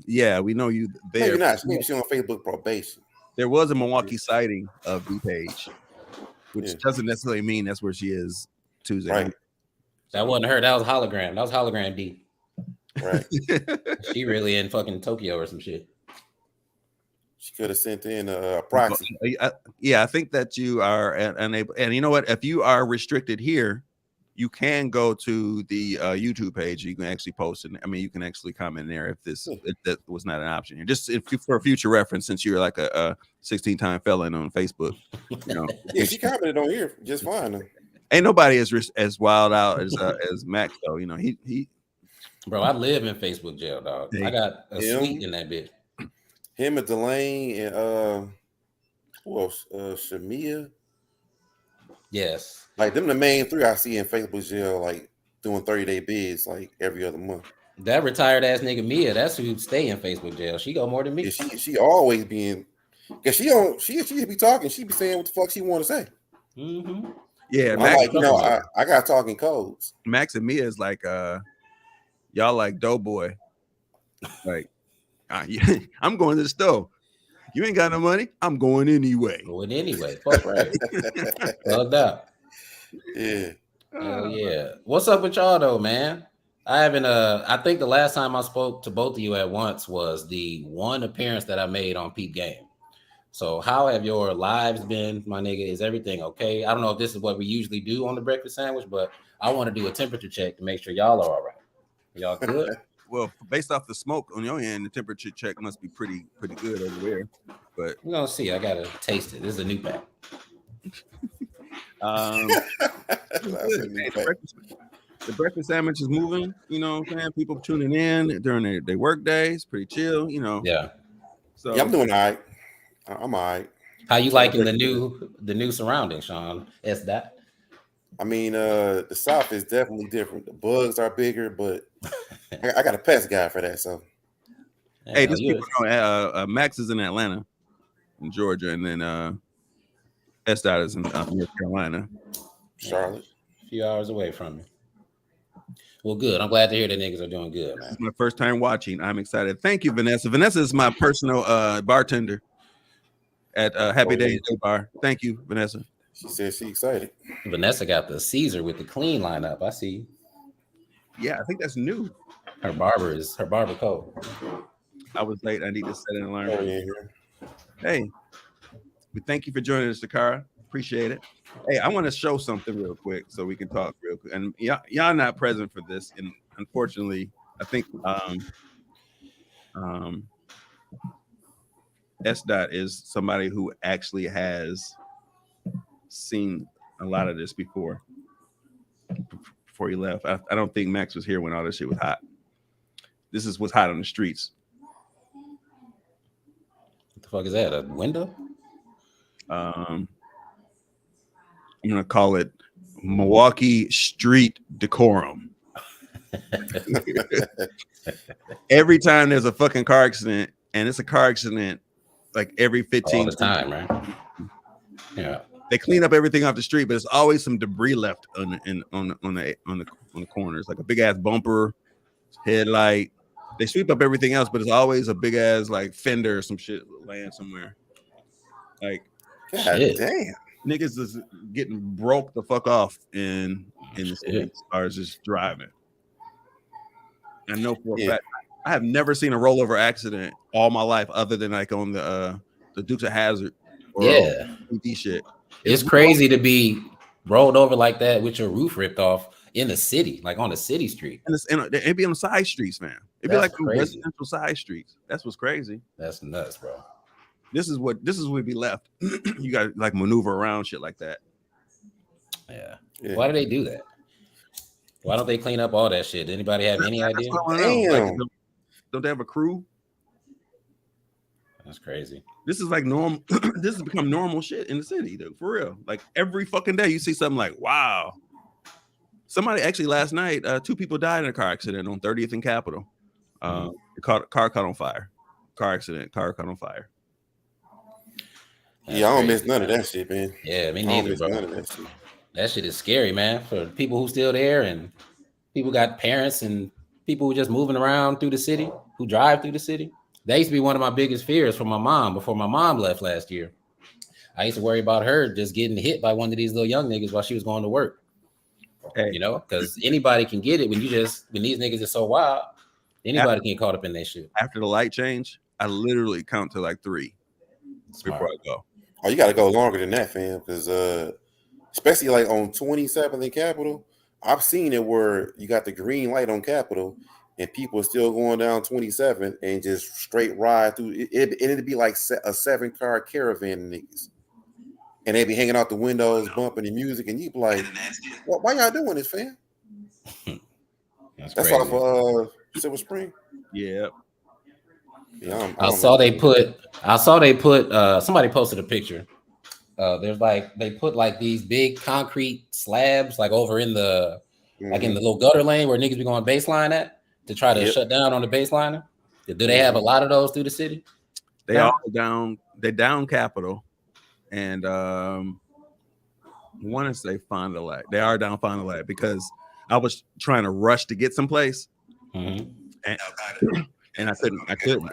[SPEAKER 5] Yeah, we know you there.
[SPEAKER 6] Maybe not. Maybe she's on Facebook probation.
[SPEAKER 5] There was a Milwaukee sighting of D page, which doesn't necessarily mean that's where she is Tuesday.
[SPEAKER 6] Right.
[SPEAKER 4] That wasn't her. That was hologram. That was hologram D.
[SPEAKER 6] Right.
[SPEAKER 4] She really in fucking Tokyo or some shit.
[SPEAKER 6] She could have sent in a proxy.
[SPEAKER 5] Yeah, I think that you are unable. And you know what? If you are restricted here, you can go to the YouTube page. You can actually post it. I mean, you can actually comment there if that was not an option here. Just for future reference, since you're like a 16-time felon on Facebook. You know.
[SPEAKER 6] Yeah, she commented on here just fine.
[SPEAKER 5] Ain't nobody as wild out as Max though. You know, he.
[SPEAKER 4] Bro, I live in Facebook jail, dog. I got a suite in that bitch.
[SPEAKER 6] Him and Delane and who else? Shamia.
[SPEAKER 4] Yes.
[SPEAKER 6] Like them the main three I see in Facebook jail, like doing 30-day bids like every other month.
[SPEAKER 4] That retired ass nigga Mia, that's who stay in Facebook jail. She go more than me.
[SPEAKER 6] Yeah, she always being because she be talking, she be saying what the fuck she want to say.
[SPEAKER 4] Mm-hmm.
[SPEAKER 5] Yeah,
[SPEAKER 6] Max, I got talking codes.
[SPEAKER 5] Max and Mia is like y'all like Doughboy. Like I'm going to the store. You ain't got no money. I'm going anyway.
[SPEAKER 4] Going anyway. Fuck right. Plugged up.
[SPEAKER 6] Yeah.
[SPEAKER 4] Hell yeah. What's up with y'all though, man? I haven't. I think the last time I spoke to both of you at once was the one appearance that I made on Peep Game. So how have your lives been, my nigga? Is everything okay? I don't know if this is what we usually do on the breakfast sandwich, but I want to do a temperature check to make sure y'all are all right. Y'all good?
[SPEAKER 5] Well, based off the smoke on your end, the temperature check must be pretty good over there. But
[SPEAKER 4] we're gonna see. I gotta taste it. This is a new pack.
[SPEAKER 5] The breakfast sandwich is moving. You know what I'm saying? People tuning in during their work days. Pretty chill. You know.
[SPEAKER 4] Yeah.
[SPEAKER 6] So yeah, I'm doing all right. I'm all right.
[SPEAKER 4] How you liking the new surroundings, Sean? That
[SPEAKER 6] I mean, the South is definitely different. The bugs are bigger, but I got a pest guy for that. So
[SPEAKER 5] Hey, just people know, Max is in Atlanta, in Georgia, and then S. Dot is in North Carolina.
[SPEAKER 6] Charlotte,
[SPEAKER 4] a few hours away from me. Well, good. I'm glad to hear that niggas are doing good, man.
[SPEAKER 5] This is my first time watching. I'm excited. Thank you, Vanessa. Vanessa is my personal bartender at Happy Days Day Bar. Thank you, Vanessa.
[SPEAKER 6] she said she's excited.
[SPEAKER 4] Vanessa got the Caesar with the clean lineup. I see.
[SPEAKER 5] Yeah, I think that's new.
[SPEAKER 4] Her barber code.
[SPEAKER 5] I was late. I need to set an alarm.
[SPEAKER 6] Oh, yeah, yeah.
[SPEAKER 5] Hey, we thank you for joining us, Takara. Appreciate it. Hey, I want to show something real quick so we can talk real quick. And y'all not present for this, and unfortunately, I think S. Dot is somebody who actually has seen a lot of this before he left. I don't think Max was here when all this shit was hot. This is what's hot on the streets.
[SPEAKER 4] What the fuck is that? A window?
[SPEAKER 5] I'm gonna call it Milwaukee street decorum. Every time there's a fucking car accident, and it's a car accident like every 15
[SPEAKER 4] all the time, right? Yeah.
[SPEAKER 5] They clean up everything off the street, but there's always some debris left on the corners, like a big ass bumper, headlight. They sweep up everything else, but there's always a big ass like fender or some shit laying somewhere. Like,
[SPEAKER 6] God damn,
[SPEAKER 5] niggas is getting broke the fuck off in the city as far as just driving. I know for a fact I have never seen a rollover accident all my life, other than like on the Dukes of Hazzard or ED shit.
[SPEAKER 4] It's crazy to be rolled over like that with your roof ripped off in the city, like on a city street.
[SPEAKER 5] And it'd be on the side streets, man. It'd be like residential side streets. That's what's crazy.
[SPEAKER 4] That's nuts, bro.
[SPEAKER 5] This is what be left. You got to like maneuver around shit like that.
[SPEAKER 4] Yeah. Why do they do that? Why don't they clean up all that shit? Anybody have any idea?
[SPEAKER 5] Like, don't they have a crew?
[SPEAKER 4] That's crazy.
[SPEAKER 5] This is like normal. This has become normal shit in the city, dude. For real. Like every fucking day, you see something like, wow. Somebody actually last night, 2 people died in a car accident on 30th and Capitol. The car caught on fire. Car accident. Car caught on fire.
[SPEAKER 6] That's I don't miss none of that shit, man.
[SPEAKER 4] Yeah, me neither, bro. None of that shit. That shit is scary, man. For people who still there, and people got parents and people who just moving around through the city, who drive through the city. That used to be one of my biggest fears for my mom before my mom left last year. I used to worry about her just getting hit by one of these little young niggas while she was going to work. Hey. You know, because anybody can get it when these niggas are so wild. Anybody can get caught up in that shit.
[SPEAKER 5] After the light change, I literally count to like 3 before I go.
[SPEAKER 6] Oh, you got to go longer than that, fam, because especially like on 27th and Capitol, I've seen it where you got the green light on Capitol and people are still going down 27 and just straight ride through. It'd be like a 7-car caravan of niggas. And they be hanging out the windows, bumping the music, and you be like, why y'all doing this, fam? That's off Silver Spring.
[SPEAKER 5] Yeah.
[SPEAKER 4] I saw they put somebody posted a picture. There's like they put like these big concrete slabs like over in the like in the little gutter lane where niggas be going baseline at to try to shut down on the baseliner. Do they have a lot of those through the city?
[SPEAKER 5] They all down. They down Capitol, and want to say Fond du Lac. They are down Fond du Lac because I was trying to rush to get someplace, and I couldn't. I couldn't.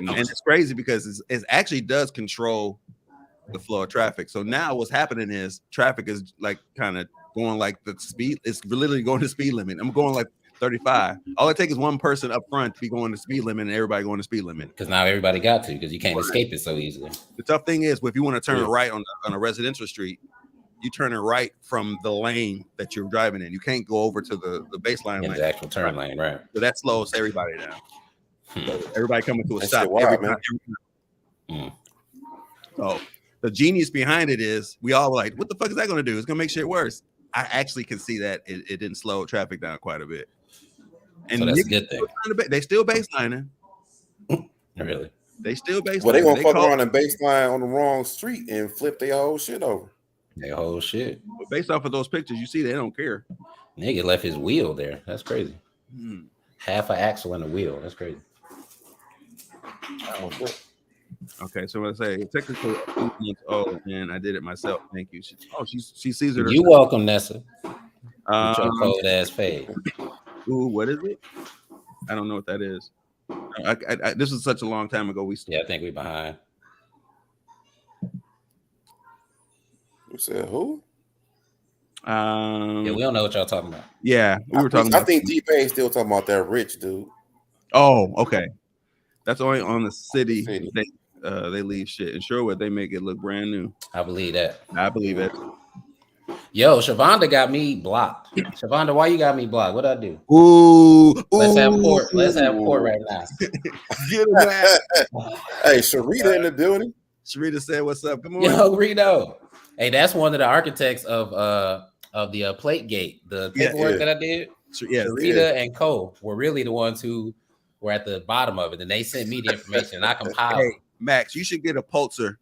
[SPEAKER 5] And it's crazy because it actually does control the flow of traffic. So now what's happening is traffic is like kind of going like the speed. It's literally going to speed limit. I'm going like 35. All it takes is one person up front to be going to speed limit and everybody going to speed limit.
[SPEAKER 4] Because now everybody got to, because you can't escape it so easily.
[SPEAKER 5] The tough thing is if you want to turn right on a residential street, you turn it right from the lane that you're driving in. You can't go over to the baseline lane.
[SPEAKER 4] The actual turn lane, right.
[SPEAKER 5] So that slows everybody down. So everybody coming to a stop every time. So the genius behind it is we all were like, what the fuck is that going to do? It's going to make shit worse. I actually can see that it didn't slow traffic down quite a bit. And
[SPEAKER 4] so that's a good thing.
[SPEAKER 5] They still baselining.
[SPEAKER 4] Really?
[SPEAKER 5] They still baselining.
[SPEAKER 6] Well, they gonna fuck around and baseline on the wrong street and flip their whole shit over.
[SPEAKER 4] That whole shit.
[SPEAKER 5] But based off of those pictures, you see they don't care.
[SPEAKER 4] Nigga left his wheel there. That's crazy.
[SPEAKER 5] Hmm.
[SPEAKER 4] Half an axle and a wheel. That's crazy.
[SPEAKER 5] Okay, so I say technical months old, and I did it myself. Thank you. She sees it.
[SPEAKER 4] You welcome, Nessa. With your
[SPEAKER 5] Um,
[SPEAKER 4] cold ass fade.
[SPEAKER 5] ooh, what is it? I don't know what that is. This was such a long time ago.
[SPEAKER 4] Yeah, I think we behind.
[SPEAKER 6] You said who?
[SPEAKER 5] Yeah,
[SPEAKER 4] we don't know what y'all talking about.
[SPEAKER 5] Yeah, we were talking.
[SPEAKER 6] I think T-Pain still talking about that rich dude.
[SPEAKER 5] Oh, okay. That's only on the city. They leave shit. And Sherwood, they make it look brand new.
[SPEAKER 4] I believe that.
[SPEAKER 5] I believe it.
[SPEAKER 4] Yo, Shavonda got me blocked. Shavonda, why you got me blocked? What'd I do?
[SPEAKER 5] Ooh,
[SPEAKER 4] let's have court. Let's have court right now.
[SPEAKER 5] Get him back.
[SPEAKER 6] Hey, Sharita in the building.
[SPEAKER 5] Sharita said, "What's up? Good morning."
[SPEAKER 4] Yo, Rito. Hey, that's one of the architects of the plate gate. The paperwork that I did.
[SPEAKER 5] Yeah,
[SPEAKER 4] Sharita and Cole were really the ones who were at the bottom of it, and they sent me the information, and I compiled.
[SPEAKER 5] Hey, Max, you should get a Pulitzer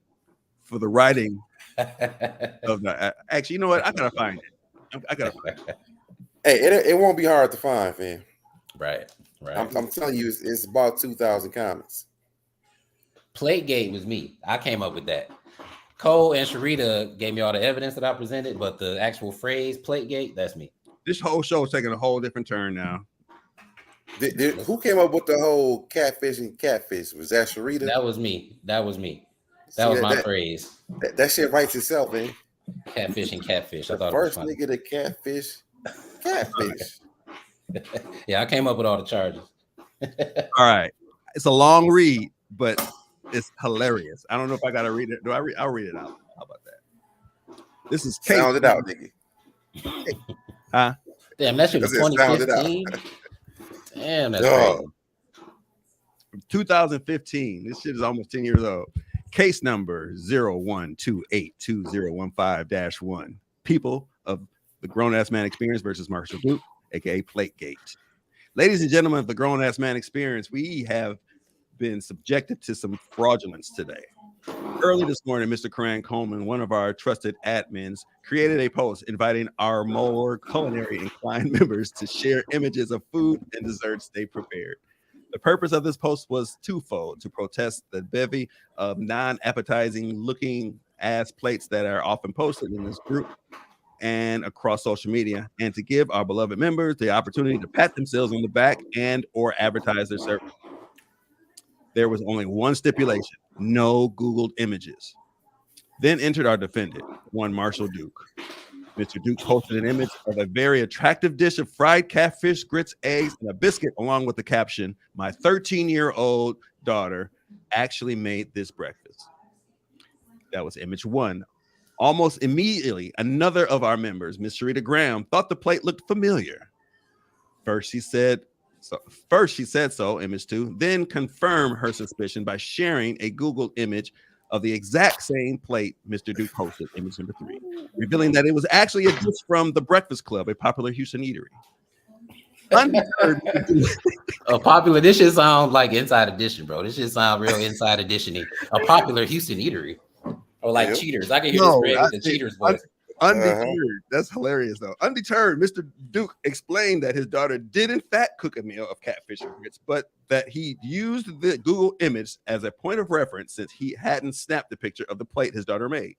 [SPEAKER 5] for the writing of the. Actually, you know what? I gotta find it. I gotta find it.
[SPEAKER 6] Hey, it won't be hard to find, fam.
[SPEAKER 4] Right.
[SPEAKER 6] I'm telling you, it's about 2,000 comments.
[SPEAKER 4] Plategate was me. I came up with that. Cole and Sharita gave me all the evidence that I presented, but the actual phrase Plategate, that's me.
[SPEAKER 5] This whole show is taking a whole different turn now.
[SPEAKER 6] Who came up with the whole catfish and catfish? Was that Sharita?
[SPEAKER 4] That was me. That was my phrase.
[SPEAKER 6] That shit writes itself, man.
[SPEAKER 4] Catfish and catfish. I thought
[SPEAKER 6] first
[SPEAKER 4] it was funny.
[SPEAKER 6] nigga to catfish.
[SPEAKER 4] Yeah, I came up with all the charges.
[SPEAKER 5] All right. It's a long read, but it's hilarious. I don't know if I gotta read it. I'll read it out. How about that? This is
[SPEAKER 6] sound it out, nigga.
[SPEAKER 5] Huh?
[SPEAKER 4] Damn, that shit was 2015. Damn, that's crazy.
[SPEAKER 5] 2015. This shit is almost 10 years old. Case number 01282015-1. People of the Grown Ass Man Experience versus Marshall Duke, aka Plategate. Ladies and gentlemen of the Grown Ass Man Experience, we have been subjected to some fraudulence today. Early this morning, Mr. Karan Coleman, one of our trusted admins, created a post inviting our more culinary inclined members to share images of food and desserts they prepared. The purpose of this post was twofold: to protest the bevy of non-appetizing looking ass plates that are often posted in this group and across social media, and to give our beloved members the opportunity to pat themselves on the back and or advertise their service. There was only one stipulation: no Googled images. Then entered our defendant, one Marshall Duke. Mr. Duke posted an image of a very attractive dish of fried catfish, grits, eggs, and a biscuit, along with the caption, "My 13-year-old daughter actually made this breakfast." That was image one. Almost immediately, another of our members, Miss Sharita Graham, thought the plate looked familiar. First, she said so, image two, then confirmed her suspicion by sharing a Google image of the exact same plate Mr. Duke posted, image number three, revealing that it was actually a dish from the Breakfast Club, a popular Houston eatery.
[SPEAKER 4] Popular. This shit sound like Inside Edition, bro. This shit sound real Inside Edition-y. A popular Houston eatery. Or like Cheaters. I can hear this with the Cheaters voice.
[SPEAKER 5] Undeterred. That's hilarious, though. Undeterred, Mr. Duke explained that his daughter did in fact cook a meal of catfish and grits, but that he used the Google image as a point of reference since he hadn't snapped the picture of the plate his daughter made.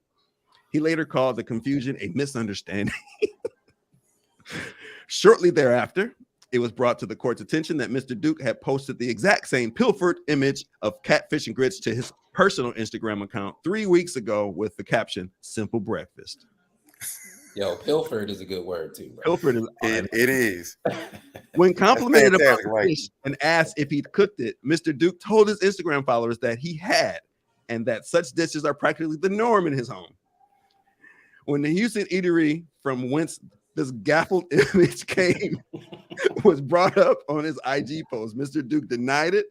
[SPEAKER 5] He later called the confusion a misunderstanding. Shortly thereafter, it was brought to the court's attention that Mr. Duke had posted the exact same pilfered image of catfish and grits to his personal Instagram account 3 weeks ago with the caption, "Simple breakfast."
[SPEAKER 4] Yo, pilfered is a good word too, bro.
[SPEAKER 5] Pilfered is
[SPEAKER 6] it is.
[SPEAKER 5] When complimented about the fish and asked if he'd cooked it, Mr. Duke told his Instagram followers that he had, and that such dishes are practically the norm in his home. When the Houston eatery from whence this gaffled image came was brought up on his IG post, Mr. Duke denied it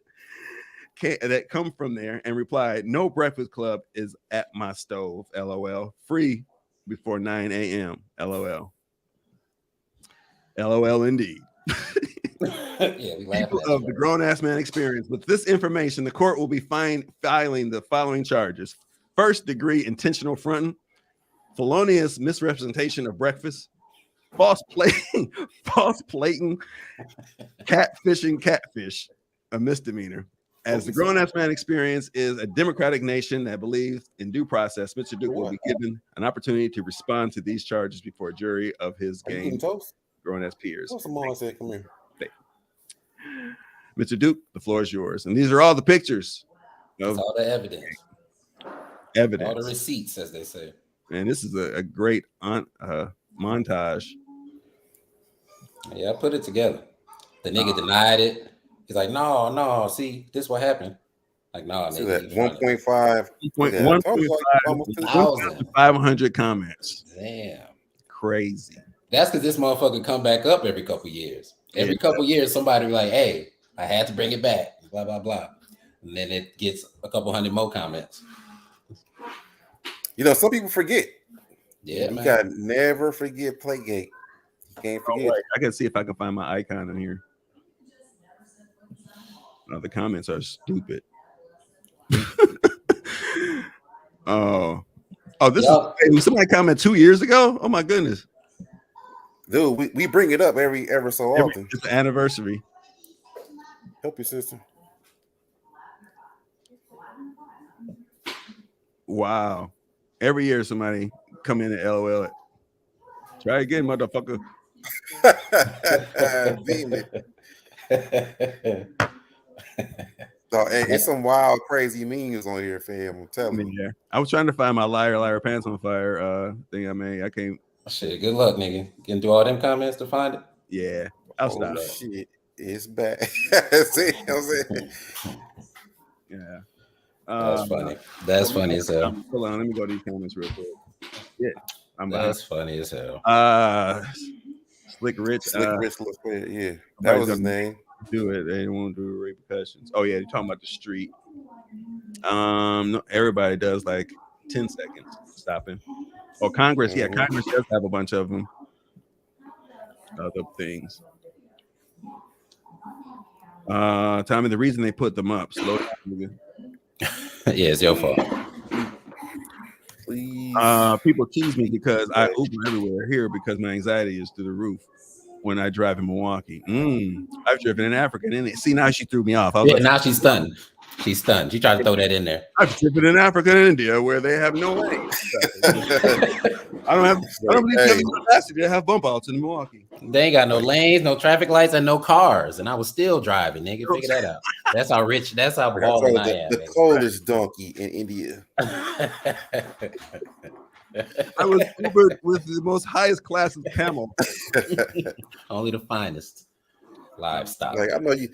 [SPEAKER 5] that come from there and replied, "No Breakfast Club is at my stove, LOL. Free before 9 a.m. LOL. LOL indeed." People of the Grown Ass Man Experience, with this information, the court will be filing the following charges: first degree intentional fronting felonious misrepresentation of breakfast, false plating, catfishing catfish, a misdemeanor. As the grown-ass man experience is a democratic nation that believes in due process, Mr. Duke will be given an opportunity to respond to these charges before a jury of his grown-ass peers.
[SPEAKER 6] Said, come here.
[SPEAKER 5] Mr. Duke, the floor is yours. And these are all the pictures.
[SPEAKER 4] That's all the evidence. All the receipts, as they say.
[SPEAKER 5] And this is a great montage.
[SPEAKER 4] Yeah, I put it together. The nigga denied it. He's like, no, see, this what happened. Like, no, nigga.
[SPEAKER 5] 1.500 comments.
[SPEAKER 4] Damn.
[SPEAKER 5] Crazy.
[SPEAKER 4] That's because this motherfucker come back up every couple years. Every couple years, somebody be like, hey, I had to bring it back. Blah, blah, blah. And then it gets a couple hundred more comments.
[SPEAKER 6] You know, some people forget.
[SPEAKER 4] Yeah,
[SPEAKER 6] you
[SPEAKER 4] man.
[SPEAKER 6] gotta never forget Playgate. You can't forget.
[SPEAKER 5] I can see if I can find my icon in here. The comments are stupid. This is somebody comment 2 years ago. Oh my goodness,
[SPEAKER 6] dude, we bring it up ever so often.
[SPEAKER 5] It's the anniversary.
[SPEAKER 6] Help your sister.
[SPEAKER 5] Wow, every year somebody come in and LOL it. Try again, motherfucker.
[SPEAKER 6] Beam it. So, it's some wild, crazy memes on here, fam. I'm telling you.
[SPEAKER 5] Yeah. I was trying to find my liar pants on fire thing I made. I can't.
[SPEAKER 4] Shit, good luck, nigga. Getting through all them comments to find it.
[SPEAKER 5] Yeah, I'll stop.
[SPEAKER 6] Shit, it's bad. See what I'm saying?
[SPEAKER 5] Yeah.
[SPEAKER 4] That's funny. That's funny as hell.
[SPEAKER 5] Hold on, let me go to these comments real quick. Yeah,
[SPEAKER 4] that's funny as hell.
[SPEAKER 5] Slick Rich.
[SPEAKER 6] Yeah, that was his name.
[SPEAKER 5] Do it. They won't do repercussions. Oh yeah, you're talking about the street. No, everybody does like 10 seconds stopping. Oh, Congress. Yeah, Congress does have a bunch of them. Other things. Tommy, the reason they put them up. Slow down, nigga.
[SPEAKER 4] Yeah, it's your fault.
[SPEAKER 6] Please.
[SPEAKER 5] People tease me because I Uber everywhere here because my anxiety is through the roof when I drive in Milwaukee. I've driven in Africa. And see, now she threw me off.
[SPEAKER 4] Now she's stunned. She's stunned. She tried to throw that in there.
[SPEAKER 5] I've driven in Africa and India where they have no lanes. I don't believe there's capacity to have bump outs in Milwaukee.
[SPEAKER 4] They ain't got no lanes, no traffic lights, and no cars. And I was still driving, nigga. Figure that out. That's how rich, that's how balling I am.
[SPEAKER 6] The coldest donkey in India.
[SPEAKER 5] I was Ubered with the most highest class of camel.
[SPEAKER 4] Only the finest livestock.
[SPEAKER 6] Like, I know you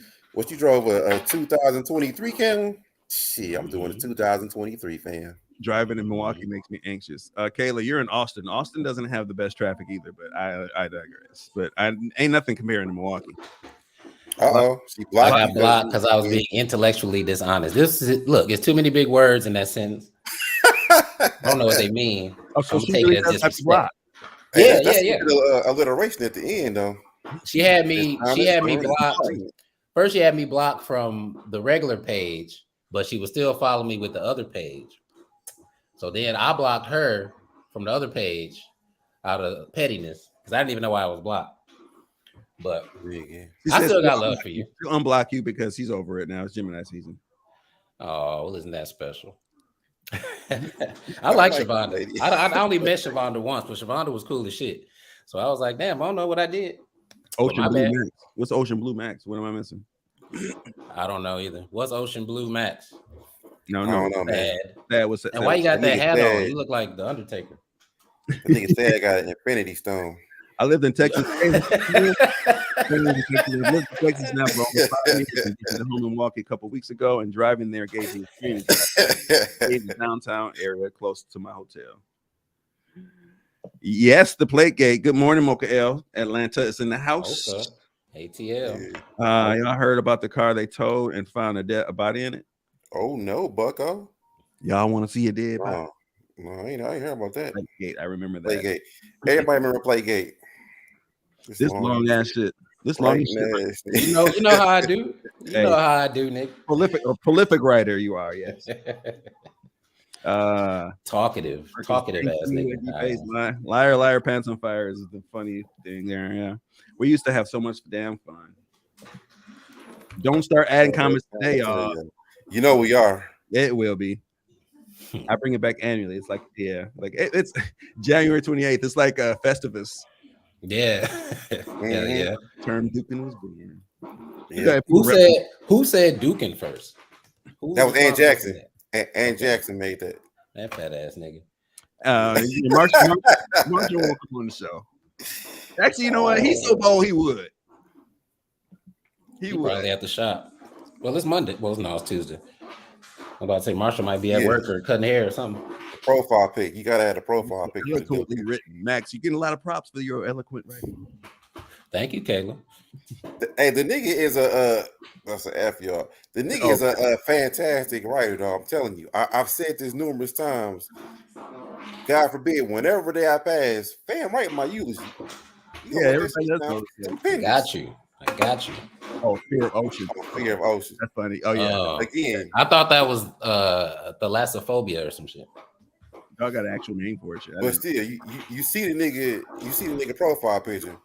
[SPEAKER 6] drove a 2023 camel? Shit, I'm doing a 2023 fan.
[SPEAKER 5] Driving in Milwaukee makes me anxious. Kayla, you're in Austin. Austin doesn't have the best traffic either, but I digress. But ain't nothing comparing to Milwaukee.
[SPEAKER 6] I
[SPEAKER 4] got blocked because I was being intellectually dishonest. Look, it's too many big words in that sentence. I don't know what they mean.
[SPEAKER 5] So
[SPEAKER 4] I'm taking it as disrespect.
[SPEAKER 6] Yeah. Alliteration at the end, though.
[SPEAKER 4] She had me blocked. First, she had me blocked from the regular page, but she was still following me with the other page. So then I blocked her from the other page out of pettiness because I didn't even know why I was blocked. But I still got love for you.
[SPEAKER 5] She'll unblock you because he's over it now. It's Gemini season.
[SPEAKER 4] Oh, well, isn't that special? I like Shavonda. I only met Shavonda once, but Shavonda was cool as shit. So I was like, damn, I don't know what I did.
[SPEAKER 5] Ocean Blue Max. What's Ocean Blue Max? What am I missing?
[SPEAKER 4] I don't know either. What's Ocean Blue Max?
[SPEAKER 5] No,
[SPEAKER 6] man.
[SPEAKER 5] That was.
[SPEAKER 4] And why you got that hat on? You look like the Undertaker.
[SPEAKER 6] I think it's sad. Got an Infinity Stone.
[SPEAKER 5] I lived in Texas. I lived in Texas now for almost 5 years. And got to home in Milwaukee a couple of weeks ago, and driving there gave me experience in the downtown area close to my hotel. Yes, the plate gate. Good morning, Mocha L. Atlanta is in the house.
[SPEAKER 4] Okay. ATL.
[SPEAKER 5] Y'all heard about the car they towed and found a body in it?
[SPEAKER 6] Oh no, Bucko.
[SPEAKER 5] Y'all want to see a dead body?
[SPEAKER 6] No, I ain't heard about that.
[SPEAKER 5] Playgate, I remember that.
[SPEAKER 6] Playgate. Everybody remember Playgate.
[SPEAKER 5] This long ass shit. This long shit.
[SPEAKER 4] You know how I do. You know how I do, Nick.
[SPEAKER 5] Prolific writer you are, yes.
[SPEAKER 4] Talkative ass nigga.
[SPEAKER 5] Liar, liar, pants on fire is the funny thing there. Yeah, we used to have so much damn fun. Don't start adding comments today, y'all.
[SPEAKER 6] You know we are.
[SPEAKER 5] It will be. I bring it back annually. It's like it's January 28th. It's like Festivus.
[SPEAKER 4] Yeah. Yeah.
[SPEAKER 5] Term Dukin was born.
[SPEAKER 6] Yeah.
[SPEAKER 4] Who said Dukin first?
[SPEAKER 6] That was Ann Jackson. Ann Jackson made that.
[SPEAKER 4] That fat ass nigga.
[SPEAKER 5] Marshall won't come on the show. Actually, you know what? He's so bold he would. He would.
[SPEAKER 4] Probably at the shop. Well, it's Monday. Well, no, it's Tuesday. I'm about to say Marshall might be at work or cutting hair or something.
[SPEAKER 6] Profile pic. You gotta have a profile pic.
[SPEAKER 5] You're totally written, Max. You get a lot of props for your eloquent writing.
[SPEAKER 4] Thank you, Kayla.
[SPEAKER 6] Hey, the nigga is that's an F, y'all. The nigga is a fantastic writer, though. I'm telling you. I've said this numerous times. God forbid, whenever they I pass, fam, write my eulogy.
[SPEAKER 5] Everybody does.
[SPEAKER 4] I got you.
[SPEAKER 5] Oh, Fear of Ocean.
[SPEAKER 6] Fear of Ocean.
[SPEAKER 5] That's funny. Oh yeah.
[SPEAKER 6] Again,
[SPEAKER 4] I thought that was thalassophobia or some shit.
[SPEAKER 5] Y'all got an actual name for it.
[SPEAKER 6] But still, you see the nigga profile picture.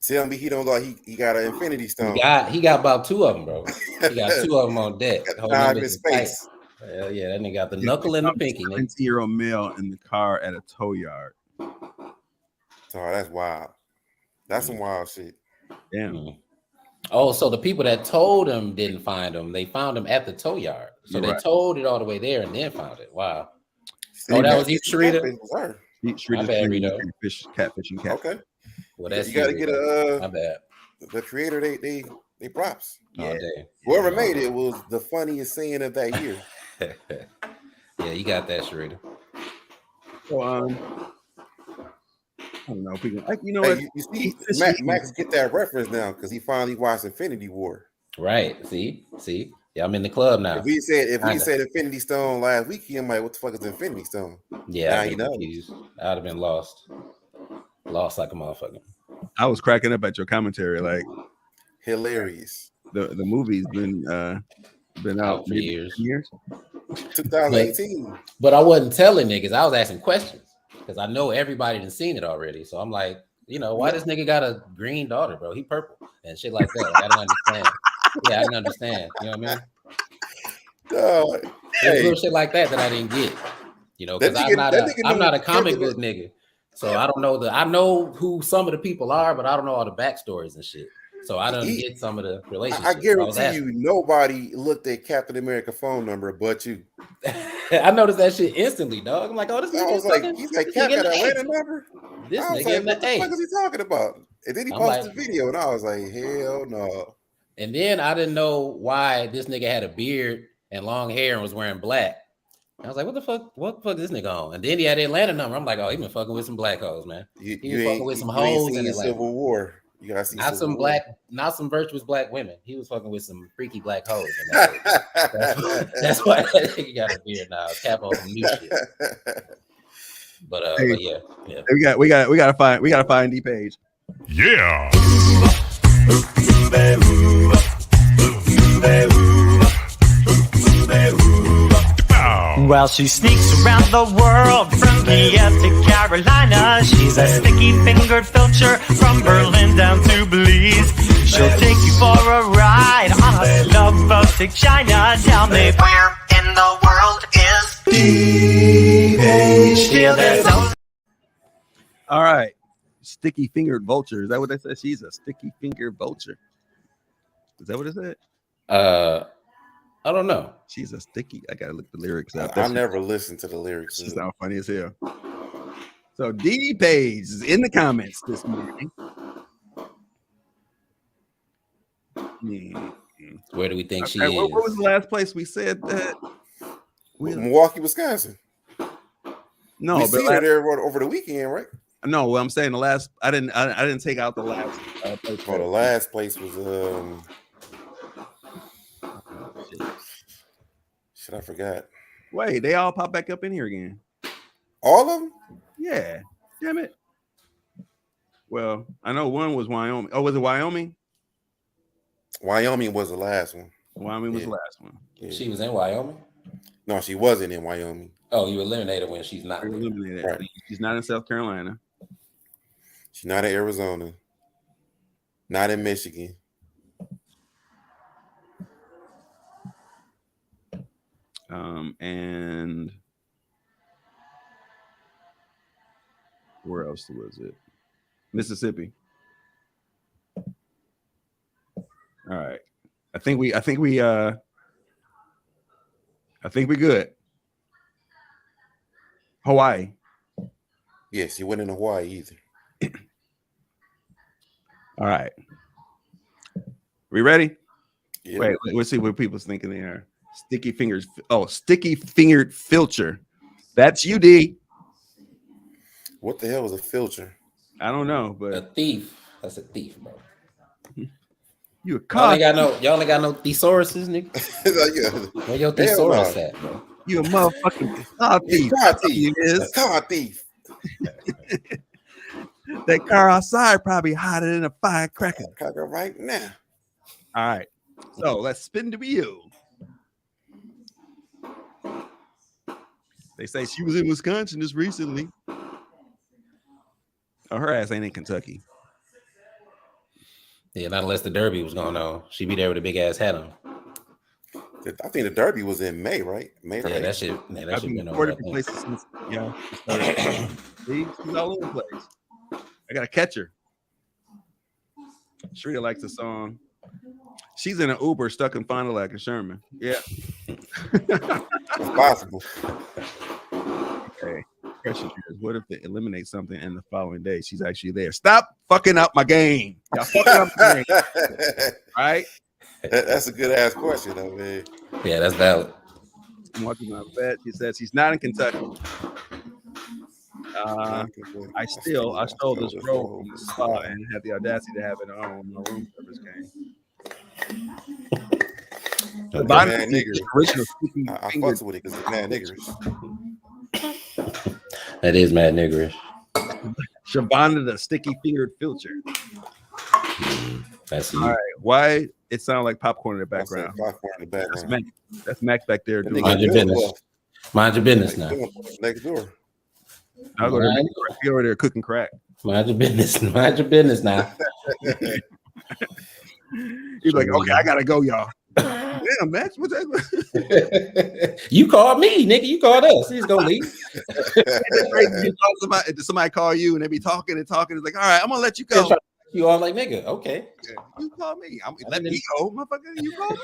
[SPEAKER 6] Tell me he don't like he got an infinity stone.
[SPEAKER 4] He got about 2 of them, bro. He got 2 of them on deck.
[SPEAKER 6] Time in space.
[SPEAKER 4] Hell yeah, that nigga got the knuckle and the pinky.
[SPEAKER 5] 20-year-old male in the car at a tow yard.
[SPEAKER 6] Oh, that's wild. That's some wild shit.
[SPEAKER 5] Damn.
[SPEAKER 4] Mm. Oh, so the people that told him didn't find him. They found him at the tow yard. So they towed it all the way there and then found it. Wow. That was you, Sharita?
[SPEAKER 5] Sharita, catfishing cat.
[SPEAKER 6] Okay.
[SPEAKER 4] Well, that's
[SPEAKER 6] you got to get
[SPEAKER 4] my bad.
[SPEAKER 6] The creator, they props.
[SPEAKER 4] Yeah.
[SPEAKER 6] Whoever made it was the funniest saying of that year.
[SPEAKER 4] Yeah, you got that, Sharita.
[SPEAKER 5] So, I don't know. You know
[SPEAKER 6] hey,
[SPEAKER 5] what?
[SPEAKER 6] You see, Max get that reference now because he finally watched Infinity War.
[SPEAKER 4] Right. See. Yeah, I'm in the club now.
[SPEAKER 6] If we said Infinity Stone last week, I'm like, what the fuck is Infinity Stone?
[SPEAKER 4] Yeah, I'd have been lost like a motherfucker.
[SPEAKER 5] I was cracking up at your commentary, like
[SPEAKER 6] hilarious.
[SPEAKER 5] The movie's been out
[SPEAKER 4] for years.
[SPEAKER 6] 2018.
[SPEAKER 4] But I wasn't telling niggas. I was asking questions because I know everybody done seen it already. So I'm like, why this nigga got a green daughter, bro? He purple and shit like that. I don't understand. Yeah, I didn't understand. You know what I mean? There's little shit like that I didn't get. Because I'm not a comic book nigga. So I don't know I know who some of the people are, but I don't know all the backstories and shit. So I don't get some of the relationships.
[SPEAKER 6] I guarantee you, nobody looked at Captain America phone number but you.
[SPEAKER 4] I noticed that shit instantly, dog. I'm like, oh, this nigga.
[SPEAKER 6] He's like, Cap got Atlanta number.
[SPEAKER 4] This nigga in the
[SPEAKER 6] what the fuck is he talking about? And then he posted the video, and I was like, hell no.
[SPEAKER 4] And then I didn't know why this nigga had a beard and long hair and was wearing black. I was like, what the fuck is this nigga on? And then he had the Atlanta number. I'm like, oh, he been fucking with some black hoes, man. He been fucking with some hoes in Atlanta.
[SPEAKER 6] Civil War. You gotta see
[SPEAKER 4] not some black, not some virtuous black women. He was fucking with some freaky black hoes. In that that's why that nigga got a beard now. Cap on some new shit. But yeah.
[SPEAKER 5] We gotta find D Page.
[SPEAKER 7] Yeah.
[SPEAKER 8] Well, she sneaks around the world from Kiev to Carolina. She's a sticky-fingered filcher from Berlin down to Belize. She'll take you for a ride on a love boat to China. Tell me, where in the world is D-Page?
[SPEAKER 5] All right. Sticky-fingered vulture. Is that what they said? She's a sticky-fingered vulture. Is that what it said?
[SPEAKER 4] I don't know.
[SPEAKER 5] She's a sticky. I gotta look the lyrics up.
[SPEAKER 6] I never listened to the lyrics.
[SPEAKER 5] She sounds funny as hell. So D Page is in the comments this morning.
[SPEAKER 4] Where do we think she
[SPEAKER 5] is?
[SPEAKER 4] What
[SPEAKER 5] was the last place we said that?
[SPEAKER 6] Milwaukee, Wisconsin.
[SPEAKER 5] No,
[SPEAKER 6] we seen her there over the weekend, right?
[SPEAKER 5] No, well, I'm saying the last. I didn't take out the last place.
[SPEAKER 6] Oh, the last place was Shit, I forgot.
[SPEAKER 5] Wait, they all pop back up in here again.
[SPEAKER 6] All of them?
[SPEAKER 5] Yeah. Damn it. Well, I know one was Wyoming. Oh, was it Wyoming?
[SPEAKER 6] Wyoming was the last one.
[SPEAKER 5] Wyoming was the last one.
[SPEAKER 4] Yeah. She was in Wyoming?
[SPEAKER 6] No, she wasn't in Wyoming.
[SPEAKER 4] Oh, you eliminate her when she's not.
[SPEAKER 5] Eliminated.
[SPEAKER 6] Right.
[SPEAKER 5] She's not in South Carolina.
[SPEAKER 6] She's not in Arizona. Not in Michigan.
[SPEAKER 5] And where else was it? Mississippi. All right. I think we good. Hawaii.
[SPEAKER 6] Yes, she went in Hawaii either.
[SPEAKER 5] All right. We ready?
[SPEAKER 6] Yeah.
[SPEAKER 5] Wait, let's see what people's thinking they are. Sticky fingers. Oh, sticky fingered filcher. That's you, D.
[SPEAKER 6] What the hell was a filter?
[SPEAKER 5] I don't know,
[SPEAKER 4] A
[SPEAKER 5] but
[SPEAKER 4] thief. That's a thief, bro.
[SPEAKER 5] you a
[SPEAKER 4] Y'all ain't
[SPEAKER 5] cop.
[SPEAKER 4] got no thesauruses, nigga.
[SPEAKER 6] Yeah.
[SPEAKER 4] Where your
[SPEAKER 6] Hell
[SPEAKER 4] thesaurus
[SPEAKER 6] no.
[SPEAKER 4] at, bro?
[SPEAKER 5] You a motherfucking car thief.
[SPEAKER 6] Car thief.
[SPEAKER 5] You is.
[SPEAKER 6] Car thief.
[SPEAKER 5] That car outside probably hotter than a firecracker.
[SPEAKER 6] Cracker right now.
[SPEAKER 5] All right. So let's spin the wheel. They say she was in Wisconsin just recently. Oh, her ass ain't in Kentucky.
[SPEAKER 4] Yeah, not unless the Derby was going on. She be there with a big ass hat on.
[SPEAKER 6] I think the Derby was in May, right? May or
[SPEAKER 4] Yeah,
[SPEAKER 6] April.
[SPEAKER 4] that shit. Man, that
[SPEAKER 5] I've
[SPEAKER 4] shit
[SPEAKER 5] been
[SPEAKER 4] been
[SPEAKER 5] in
[SPEAKER 4] on.
[SPEAKER 5] 4
[SPEAKER 4] I
[SPEAKER 5] different
[SPEAKER 4] think.
[SPEAKER 5] places since, See, she's all over the place. I gotta catch her. Shrita likes the song. She's in an Uber stuck in Fond du Lac in Sherman. Yeah.
[SPEAKER 6] It's possible.
[SPEAKER 5] Okay. Question is, what if they eliminate something and the following day she's actually there? Stop fucking up my game. Y'all fucking up my game. Right?
[SPEAKER 6] That's a good ass question, though, man.
[SPEAKER 4] Yeah, that's valid.
[SPEAKER 5] I'm watching my bet. She says she's not in Kentucky. I stole this robe from the spa and had the audacity to have it on when my room service came.
[SPEAKER 6] Mad niggers.
[SPEAKER 5] Original
[SPEAKER 6] I fucks with it because it's mad niggers.
[SPEAKER 4] That is mad niggerish.
[SPEAKER 5] Shavonda the sticky fingered filter.
[SPEAKER 4] That's you.
[SPEAKER 5] All right. Why it sound like popcorn in the
[SPEAKER 6] I said
[SPEAKER 5] background?
[SPEAKER 6] popcorn in the
[SPEAKER 5] That's
[SPEAKER 6] background.
[SPEAKER 5] Mac. That's Mac back there doing.
[SPEAKER 4] Mind your business. Mind your business now.
[SPEAKER 6] Next door.
[SPEAKER 5] I'll go there. He over there cooking crack.
[SPEAKER 4] Mind your business. Mind your business now.
[SPEAKER 5] He's like, okay, I gotta go, y'all. Damn, Max, what's that?
[SPEAKER 4] You called me, nigga. You called us. He's gonna leave.
[SPEAKER 5] Somebody call you and they be talking and talking. It's like, all right, I'm gonna let you go.
[SPEAKER 4] You all like, nigga. Okay.
[SPEAKER 5] You call me. Let me go, motherfucker. You call me.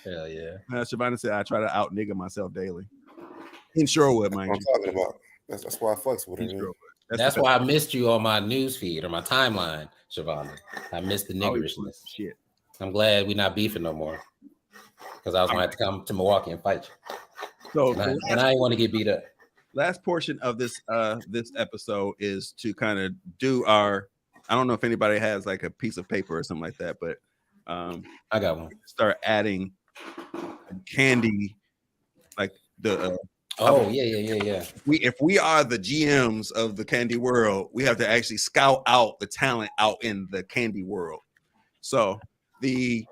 [SPEAKER 4] Hell yeah.
[SPEAKER 5] Shavonda said I try to out nigga myself daily. In Shorewood, mind
[SPEAKER 6] I'm
[SPEAKER 5] you.
[SPEAKER 6] talking about. That's why I fucks with
[SPEAKER 5] In
[SPEAKER 6] it. Man.
[SPEAKER 5] Shorewood.
[SPEAKER 4] That's why I missed you on my news feed or my timeline, Shavonda. I missed the niggerishness.
[SPEAKER 5] Shit.
[SPEAKER 4] I'm glad we're not beefing no more. Because I was gonna have to come to Milwaukee and fight you.
[SPEAKER 5] So
[SPEAKER 4] And I didn't want to get beat up.
[SPEAKER 5] last portion of this this episode is to kind of do our, I don't know if anybody has like a piece of paper or something like that, but
[SPEAKER 4] I got one.
[SPEAKER 5] start adding candy, like the
[SPEAKER 4] Oh yeah.
[SPEAKER 5] if we are the GMs of the candy world, we have to actually scout out the talent out in the candy world. So the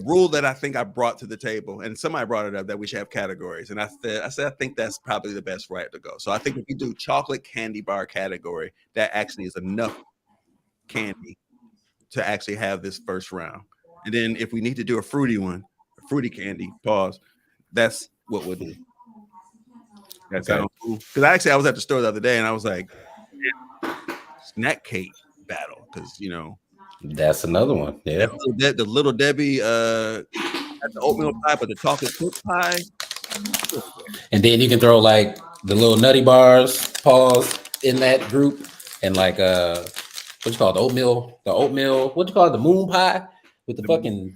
[SPEAKER 5] rule that I think I brought to the table, and somebody brought it up, that we should have categories, and I said I think that's probably the best route to go. So I think if we do chocolate candy bar category, that actually is enough candy to actually have this first round. And then if we need to do a fruity one, a fruity candy, pause, that's what we'll do. That sounds cool. Because actually I was at the store the other day and I was like, snack cake battle, because you know
[SPEAKER 4] That's another one. Yeah.
[SPEAKER 5] the little Debbie at the oatmeal pie, but the chocolate chip pie.
[SPEAKER 4] And then you can throw like the little nutty bars, pause in that group, and like what you call it, the oatmeal, what you call it, the moon pie with the fucking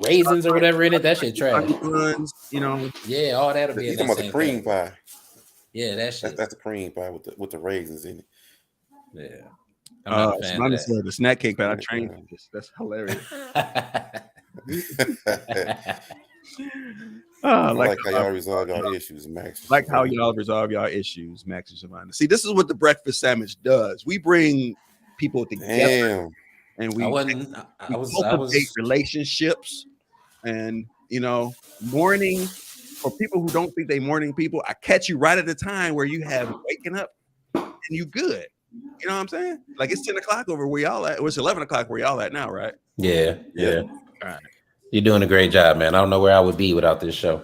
[SPEAKER 4] raisins or whatever in it. That shit trash.
[SPEAKER 5] Buns, you know.
[SPEAKER 4] Yeah, all that'll be
[SPEAKER 6] You
[SPEAKER 4] in
[SPEAKER 6] talking
[SPEAKER 4] that
[SPEAKER 6] about the
[SPEAKER 4] same
[SPEAKER 6] cream
[SPEAKER 4] thing.
[SPEAKER 6] pie?
[SPEAKER 4] Yeah, that shit.
[SPEAKER 6] That's the cream pie with the raisins in it.
[SPEAKER 4] Yeah. I'm not a fan of that.
[SPEAKER 5] The snack cake pie. I trained for this. That's hilarious.
[SPEAKER 6] I like how y'all resolve y'all issues, Max.
[SPEAKER 5] Like how y'all resolve y'all issues, Max and Shavonda. See, this is what the Breakfast Sandwich does. We bring people together,
[SPEAKER 6] Damn.
[SPEAKER 5] and we
[SPEAKER 4] I was
[SPEAKER 5] cultivate relationships And morning for people who don't think they morning people, I catch you right at the time where you have waking up and you good. You know what I'm saying? Like it's 10 o'clock over where y'all at. Well, it's 11 o'clock where y'all at now, right?
[SPEAKER 4] Yeah.
[SPEAKER 5] All right.
[SPEAKER 4] You're doing a great job, man. I don't know where I would be without this show.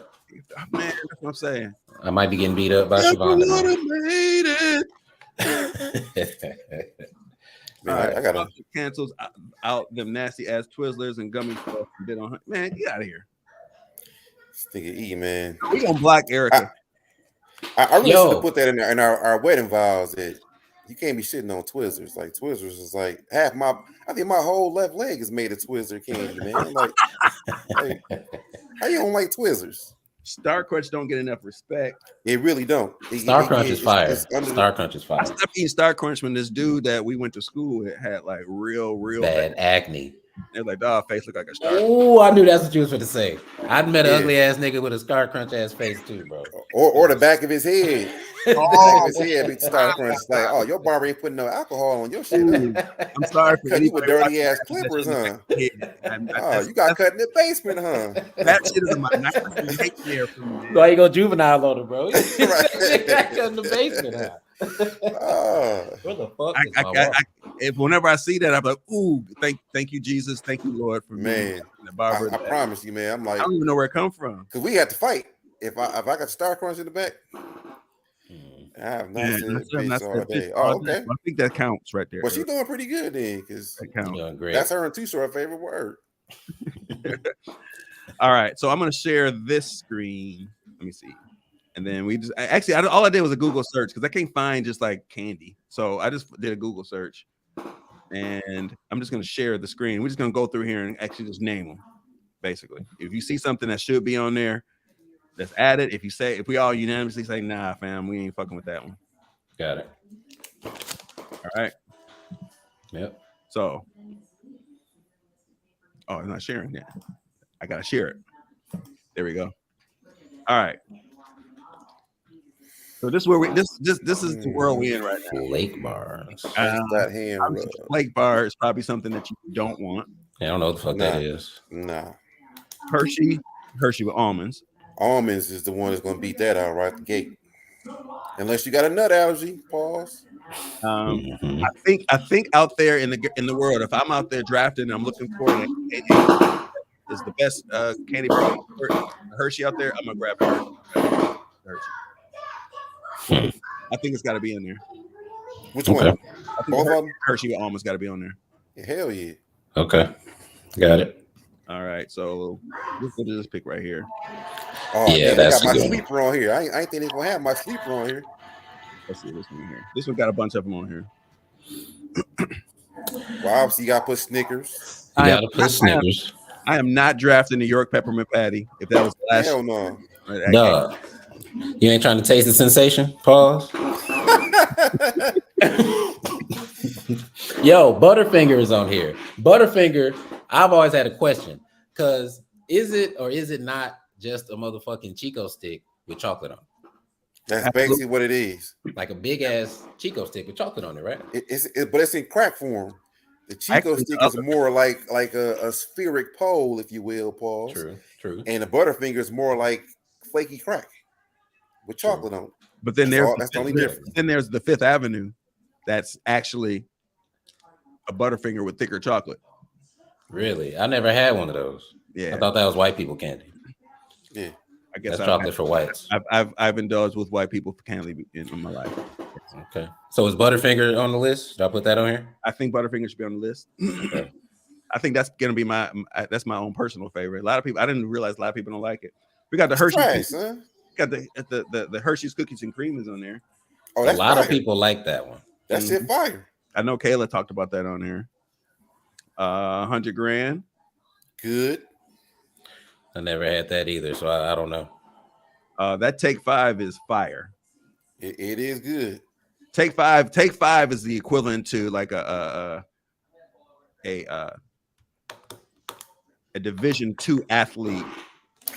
[SPEAKER 5] Man, that's what I'm saying.
[SPEAKER 4] I might be getting beat up by Siobhan.
[SPEAKER 6] Man,
[SPEAKER 5] All right,
[SPEAKER 6] I gotta
[SPEAKER 5] cancels out them nasty ass Twizzlers and gummy stuff. Man, get out of here.
[SPEAKER 6] stick it E, man.
[SPEAKER 5] We gonna block Erica.
[SPEAKER 6] I really should have put that in our wedding vows that you can't be shitting on Twizzlers. Like Twizzlers is like I think my whole left leg is made of Twizzler candy, man. Like how you don't like Twizzlers?
[SPEAKER 5] Star Crunch don't get enough respect.
[SPEAKER 6] It really don't.
[SPEAKER 4] Star Crunch is fire. Star Crunch is fire.
[SPEAKER 5] I stopped eating Star Crunch when this dude that we went to school with had like real
[SPEAKER 4] bad acne.
[SPEAKER 5] They're like, dog, face look like a star.
[SPEAKER 4] Oh, I knew that's what you was going to say. I'd met an ugly ass nigga with a Star Crunch ass face too, bro.
[SPEAKER 6] Or the back of his head. The back of his head be Star Crunch. It's like, oh, your barber ain't putting no alcohol on your shit.
[SPEAKER 5] I'm sorry for
[SPEAKER 6] you with dirty ass clippers, huh? Oh, you got cut in the basement, huh?
[SPEAKER 5] That shit is my nightmare for me.
[SPEAKER 4] Why you go juvenile on it, bro? Got cut in the basement, huh? Where the fuck is my wallet?
[SPEAKER 5] If whenever I see that, I'm like, ooh, thank you, Jesus, thank you, Lord, for
[SPEAKER 6] man.
[SPEAKER 5] The barber.
[SPEAKER 6] I promise you, man. I'm like,
[SPEAKER 5] I don't even know where it come from.
[SPEAKER 6] Because we had to fight. If I got Star Crunch in the back, I have not seen this bitch all day. Oh, okay.
[SPEAKER 5] I think that counts right there.
[SPEAKER 6] Well, she's doing pretty good then, because that's her and Tusha favorite word.
[SPEAKER 5] All right, so I'm gonna share this screen. Let me see. And then we just all I did was a Google search because I can't find just like candy. So I just did a Google search, and I'm just gonna share the screen. We're just gonna go through here and actually just name them. Basically, if you see something that should be on there, let's add it. If we all unanimously say, nah, fam, we ain't fucking with that one.
[SPEAKER 4] Got it.
[SPEAKER 5] All right.
[SPEAKER 4] Yep.
[SPEAKER 5] So, I'm not sharing yet. I gotta share it. There we go. All right. So this is where this is the world we're in right now.
[SPEAKER 4] Flake bars.
[SPEAKER 5] Flake bar is probably something that you don't want.
[SPEAKER 4] Yeah, I don't know what the fuck that is.
[SPEAKER 6] Nah.
[SPEAKER 5] Hershey with almonds.
[SPEAKER 6] Almonds is the one that's gonna beat that out right the gate. Unless you got a nut allergy, pause.
[SPEAKER 5] I think out there in the world, if I'm out there drafting, and I'm looking for it is the best candy bar Hershey out there. I'm gonna grab Hershey. I think it's got to be in there.
[SPEAKER 6] Which one?
[SPEAKER 5] I think both of them. Hershey with almonds got to be on there.
[SPEAKER 6] Hell yeah.
[SPEAKER 4] Okay, got it.
[SPEAKER 5] All right, so let's go to this pick right here.
[SPEAKER 6] Oh yeah, that's I got my sleeper on here. I ain't think they're gonna have my sleeper on here.
[SPEAKER 5] Let's see this one here. This one got a bunch of them on here.
[SPEAKER 6] Well, obviously you got to put Snickers.
[SPEAKER 4] You got to put Snickers.
[SPEAKER 5] I am not drafting New York peppermint patty. If that was the last.
[SPEAKER 6] Hell no.
[SPEAKER 4] No. You ain't trying to taste the sensation? Pause. Yo, Butterfinger is on here. Butterfinger, I've always had a question. Because is it or is it not just a motherfucking Chico stick with chocolate on it?
[SPEAKER 6] That's basically what it is.
[SPEAKER 4] Like a big ass Chico stick with chocolate on it, right?
[SPEAKER 6] But it's in crack form. The Chico stick is more like a spheric pole, if you will, Paul.
[SPEAKER 4] True.
[SPEAKER 6] And the Butterfinger is more like flaky crack with chocolate on it.
[SPEAKER 5] But then
[SPEAKER 6] that's the only difference.
[SPEAKER 5] Then there's the Fifth Avenue, that's actually a Butterfinger with thicker chocolate.
[SPEAKER 4] Really? I never had one of those.
[SPEAKER 5] Yeah,
[SPEAKER 4] I thought that was white people candy.
[SPEAKER 6] Yeah,
[SPEAKER 5] I guess
[SPEAKER 4] that's chocolate for whites.
[SPEAKER 5] I've indulged with white people candy in my life.
[SPEAKER 4] Okay, so is Butterfinger on the list? Should I put that on here?
[SPEAKER 5] I think Butterfinger should be on the list. Okay. I think that's gonna be my own personal favorite. A lot of people, I didn't realize a lot of people don't like it. We got the Hershey's. Got the Hershey's cookies and cream is on there.
[SPEAKER 6] Oh, that's
[SPEAKER 4] a lot
[SPEAKER 6] fire.
[SPEAKER 4] of people like that one.
[SPEAKER 6] That's it, fire.
[SPEAKER 5] I know Kayla talked about that on there. 100 grand.
[SPEAKER 6] Good.
[SPEAKER 4] I never had that either, so I don't know.
[SPEAKER 5] That Take 5 is fire.
[SPEAKER 6] It is good.
[SPEAKER 5] Take 5 is the equivalent to like a Division II athlete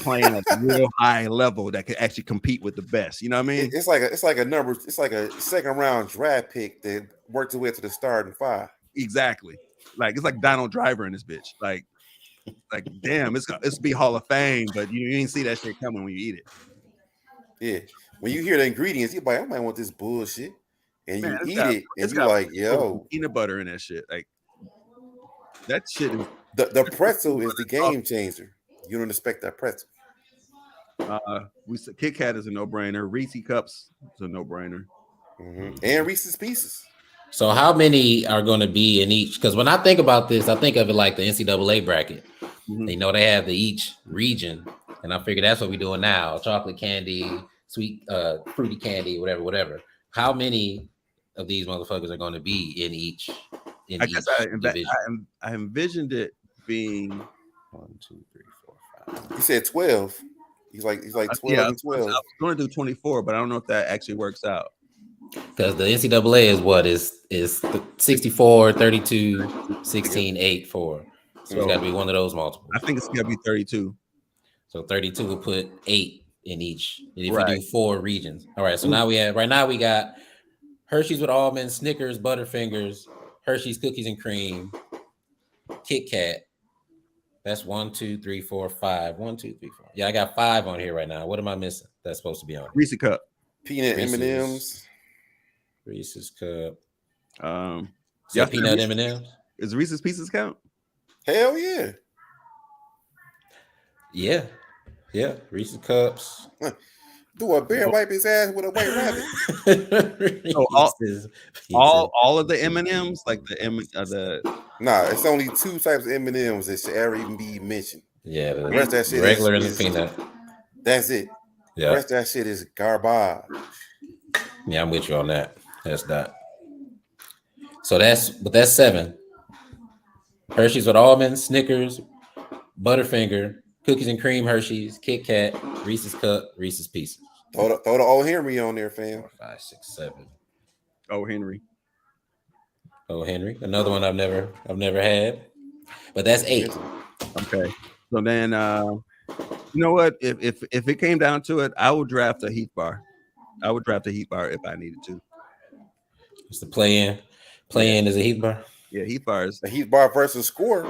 [SPEAKER 5] playing at a real high level that could actually compete with the best. You know what I mean?
[SPEAKER 6] It's like a second round draft pick that worked its way to the starting five.
[SPEAKER 5] Exactly. Like it's like Donald Driver in this bitch. Like Like, damn, it's be Hall of Fame, but you ain't see that shit coming when you eat it.
[SPEAKER 6] Yeah. When you hear the ingredients, you're like, I might want this bullshit. And
[SPEAKER 5] Man,
[SPEAKER 6] you
[SPEAKER 5] it's
[SPEAKER 6] eat
[SPEAKER 5] got-
[SPEAKER 6] it,
[SPEAKER 5] it's
[SPEAKER 6] and you're
[SPEAKER 5] got
[SPEAKER 6] like, yo.
[SPEAKER 5] peanut butter in that shit. Like, that shit is.
[SPEAKER 6] The pretzel is the game changer. You don't expect that pretzel.
[SPEAKER 5] We said Kit Kat is a no-brainer. Reese Cups is a no-brainer.
[SPEAKER 6] And Reese's Pieces.
[SPEAKER 4] So how many are going to be in each? Because when I think about this, I think of it like the NCAA bracket. You know, they have each region, and I figure that's what we're doing now: chocolate candy, sweet, fruity candy, whatever. How many of these motherfuckers are going to be in each?
[SPEAKER 5] I guess
[SPEAKER 4] division?
[SPEAKER 5] I envisioned it being
[SPEAKER 4] 1, 2, 3, 4, 5.
[SPEAKER 6] He said 12. He's like 12 and 12.
[SPEAKER 5] I was going to do 24, but I don't know if that actually works out.
[SPEAKER 4] Because the NCAA is what is 64, 32, 16, 8, 4. So it's got to be one of those multiples.
[SPEAKER 5] I think it's got to be 32.
[SPEAKER 4] So 32 will put 8 in each. If
[SPEAKER 5] Right.
[SPEAKER 4] you do 4 regions. All right. So now we got Hershey's with almonds, Snickers, Butterfingers, Hershey's cookies and cream, Kit Kat. That's 1, 2, 3, 4, 5. 1, 2, 3, 4. Yeah, I got 5 on here right now. What am I missing? That's supposed to be on
[SPEAKER 5] Reese Cup.
[SPEAKER 6] Peanut M&Ms.
[SPEAKER 4] Reese's Cup. Peanut M&Ms.
[SPEAKER 5] Is Reese's Pieces count?
[SPEAKER 6] Hell yeah.
[SPEAKER 4] Yeah. Reese's Cups.
[SPEAKER 6] Do a bear wipe his ass with a white rabbit?
[SPEAKER 5] So all of the M&Ms, like the
[SPEAKER 6] Nah, it's only 2 types of M&Ms that should ever even be mentioned.
[SPEAKER 4] Yeah,
[SPEAKER 6] the rest of that shit
[SPEAKER 4] regular
[SPEAKER 6] is
[SPEAKER 4] and the peanut.
[SPEAKER 6] That's it.
[SPEAKER 4] Yeah.
[SPEAKER 6] The rest of that shit is garbage.
[SPEAKER 4] Yeah, I'm with you on that. That's that. So that's 7. Hershey's with almonds, Snickers, Butterfinger, cookies and cream Hershey's, Kit Kat, Reese's Cup, Reese's Pieces.
[SPEAKER 6] Throw the old Henry on there, fam.
[SPEAKER 4] 4, 5, 6, 7.
[SPEAKER 5] Oh, Henry.
[SPEAKER 4] Another one I've never had. But that's 8.
[SPEAKER 5] Okay. So then you know what? If it came down to it, I would draft a Heath bar. I would draft a Heath bar if I needed to.
[SPEAKER 4] It's the play in is a Heath bar.
[SPEAKER 5] Yeah, Heath bar is
[SPEAKER 6] the Heath bar versus score.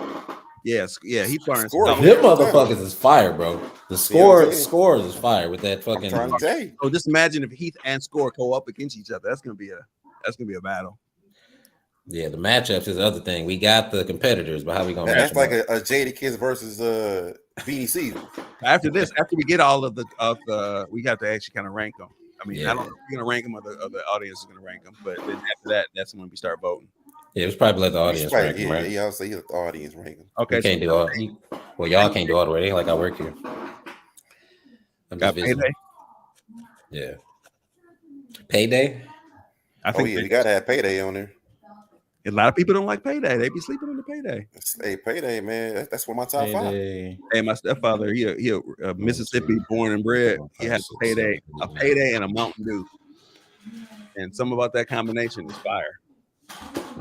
[SPEAKER 5] Yes, Heath bar and
[SPEAKER 6] score.
[SPEAKER 4] Them motherfuckers is fire, bro. The scores is fire with that fucking.
[SPEAKER 6] I'm trying to tell you.
[SPEAKER 5] So just imagine if Heath and Score go up against each other. That's gonna be a battle.
[SPEAKER 4] Yeah, the matchups is the other thing. We got the competitors, but how we gonna?
[SPEAKER 6] That's like a Jadakiss versus Beanie Siegel.
[SPEAKER 5] After we get all of the, we have to actually kind of rank them. I mean, I don't know if we're gonna rank them or the audience is gonna rank them, but then after that, that's when we start voting.
[SPEAKER 4] Yeah, it was probably let the audience rank them, right?
[SPEAKER 6] Yeah, I'll say let the audience rank them.
[SPEAKER 4] Okay, can't do all. Well, y'all can't do all the way. It ain't like I work here. I'm
[SPEAKER 5] got payday.
[SPEAKER 4] Yeah, payday.
[SPEAKER 5] I think
[SPEAKER 6] you gotta have payday on there.
[SPEAKER 5] A lot of people don't like payday. They be sleeping on the payday.
[SPEAKER 6] Hey, payday, man. That's one of my top 5.
[SPEAKER 5] Hey, my stepfather, he Mississippi born and bred. He has a payday and a Mountain Dew. And something about that combination is fire.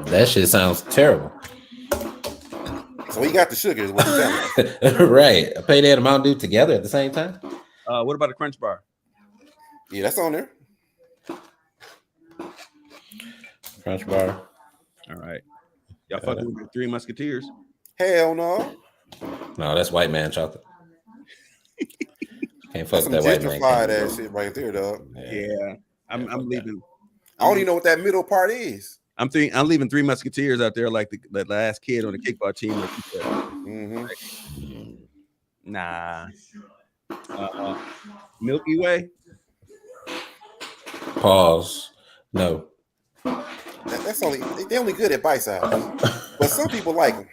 [SPEAKER 4] That shit sounds terrible.
[SPEAKER 6] So he got the sugar, is what you're telling me.
[SPEAKER 4] Right. A payday and a Mountain Dew together at the same time?
[SPEAKER 5] What about a Crunch Bar?
[SPEAKER 6] Yeah, that's on there.
[SPEAKER 4] Crunch Bar.
[SPEAKER 5] All right. Y'all fucking with the Three Musketeers?
[SPEAKER 6] Hell no.
[SPEAKER 4] No, that's white man chocolate. Can't fuck
[SPEAKER 6] with
[SPEAKER 4] that white man.
[SPEAKER 6] That shit right there, dog.
[SPEAKER 5] Yeah. I'm leaving.
[SPEAKER 6] I don't even know what that middle part is.
[SPEAKER 5] I'm leaving Three Musketeers out there like the last kid on the kickball team. Like you said.
[SPEAKER 6] Mm-hmm.
[SPEAKER 5] Nah. Milky Way.
[SPEAKER 4] Pause. No.
[SPEAKER 6] That's they're only good at bite size, but some people like them.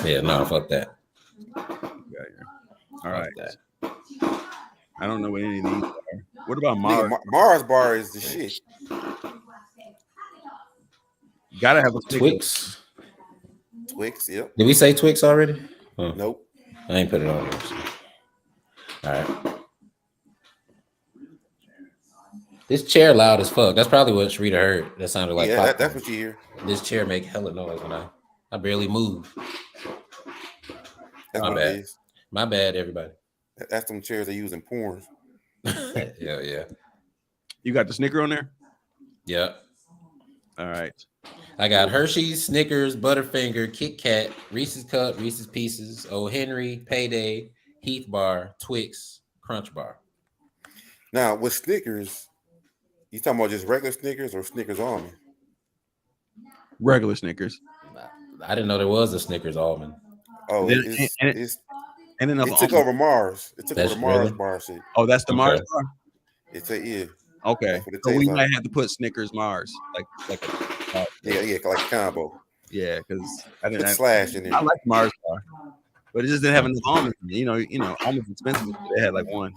[SPEAKER 4] Yeah, no, fuck that.
[SPEAKER 5] All right. I don't know what any of these are. What about Mars?
[SPEAKER 6] Mars bar is the shit.
[SPEAKER 5] Gotta have a
[SPEAKER 4] Twix.
[SPEAKER 6] Twix, yep.
[SPEAKER 4] Did we say Twix already?
[SPEAKER 6] Nope.
[SPEAKER 4] I ain't put it on here. So. All right. This chair loud as fuck. That's probably what Sharita heard. That sounded like
[SPEAKER 6] that's what you hear.
[SPEAKER 4] This chair make hella noise when I barely move.
[SPEAKER 6] That's
[SPEAKER 4] My
[SPEAKER 6] what
[SPEAKER 4] bad.
[SPEAKER 6] it is.
[SPEAKER 4] My bad, everybody.
[SPEAKER 6] That's them chairs they use in porn.
[SPEAKER 4] Yeah.
[SPEAKER 5] You got the Snicker on there?
[SPEAKER 4] Yeah.
[SPEAKER 5] All right.
[SPEAKER 4] I got Hershey's, Snickers, Butterfinger, Kit Kat, Reese's Cup, Reese's Pieces, O. Henry, Payday, Heath Bar, Twix, Crunch Bar.
[SPEAKER 6] Now with Snickers, you talking about just regular Snickers or Snickers almond?
[SPEAKER 5] Regular Snickers.
[SPEAKER 4] I didn't know there was a Snickers almond.
[SPEAKER 6] Oh,
[SPEAKER 5] Then-
[SPEAKER 6] it
[SPEAKER 5] and enough
[SPEAKER 6] took over Mars. It took over
[SPEAKER 4] That's
[SPEAKER 6] the Mars
[SPEAKER 4] really?
[SPEAKER 6] bar shit.
[SPEAKER 5] Oh, that's the
[SPEAKER 4] Okay.
[SPEAKER 5] Mars bar.
[SPEAKER 6] It's a yeah.
[SPEAKER 5] Okay,
[SPEAKER 6] That's what it
[SPEAKER 5] so we
[SPEAKER 6] tastes like.
[SPEAKER 5] might have to put Snickers Mars, like
[SPEAKER 6] Yeah, like a combo.
[SPEAKER 5] yeah, because I
[SPEAKER 6] Put
[SPEAKER 5] didn't.
[SPEAKER 6] slash in there.
[SPEAKER 5] I like Mars bar, but it just didn't have enough almonds. You know, almonds expensive. They had like one.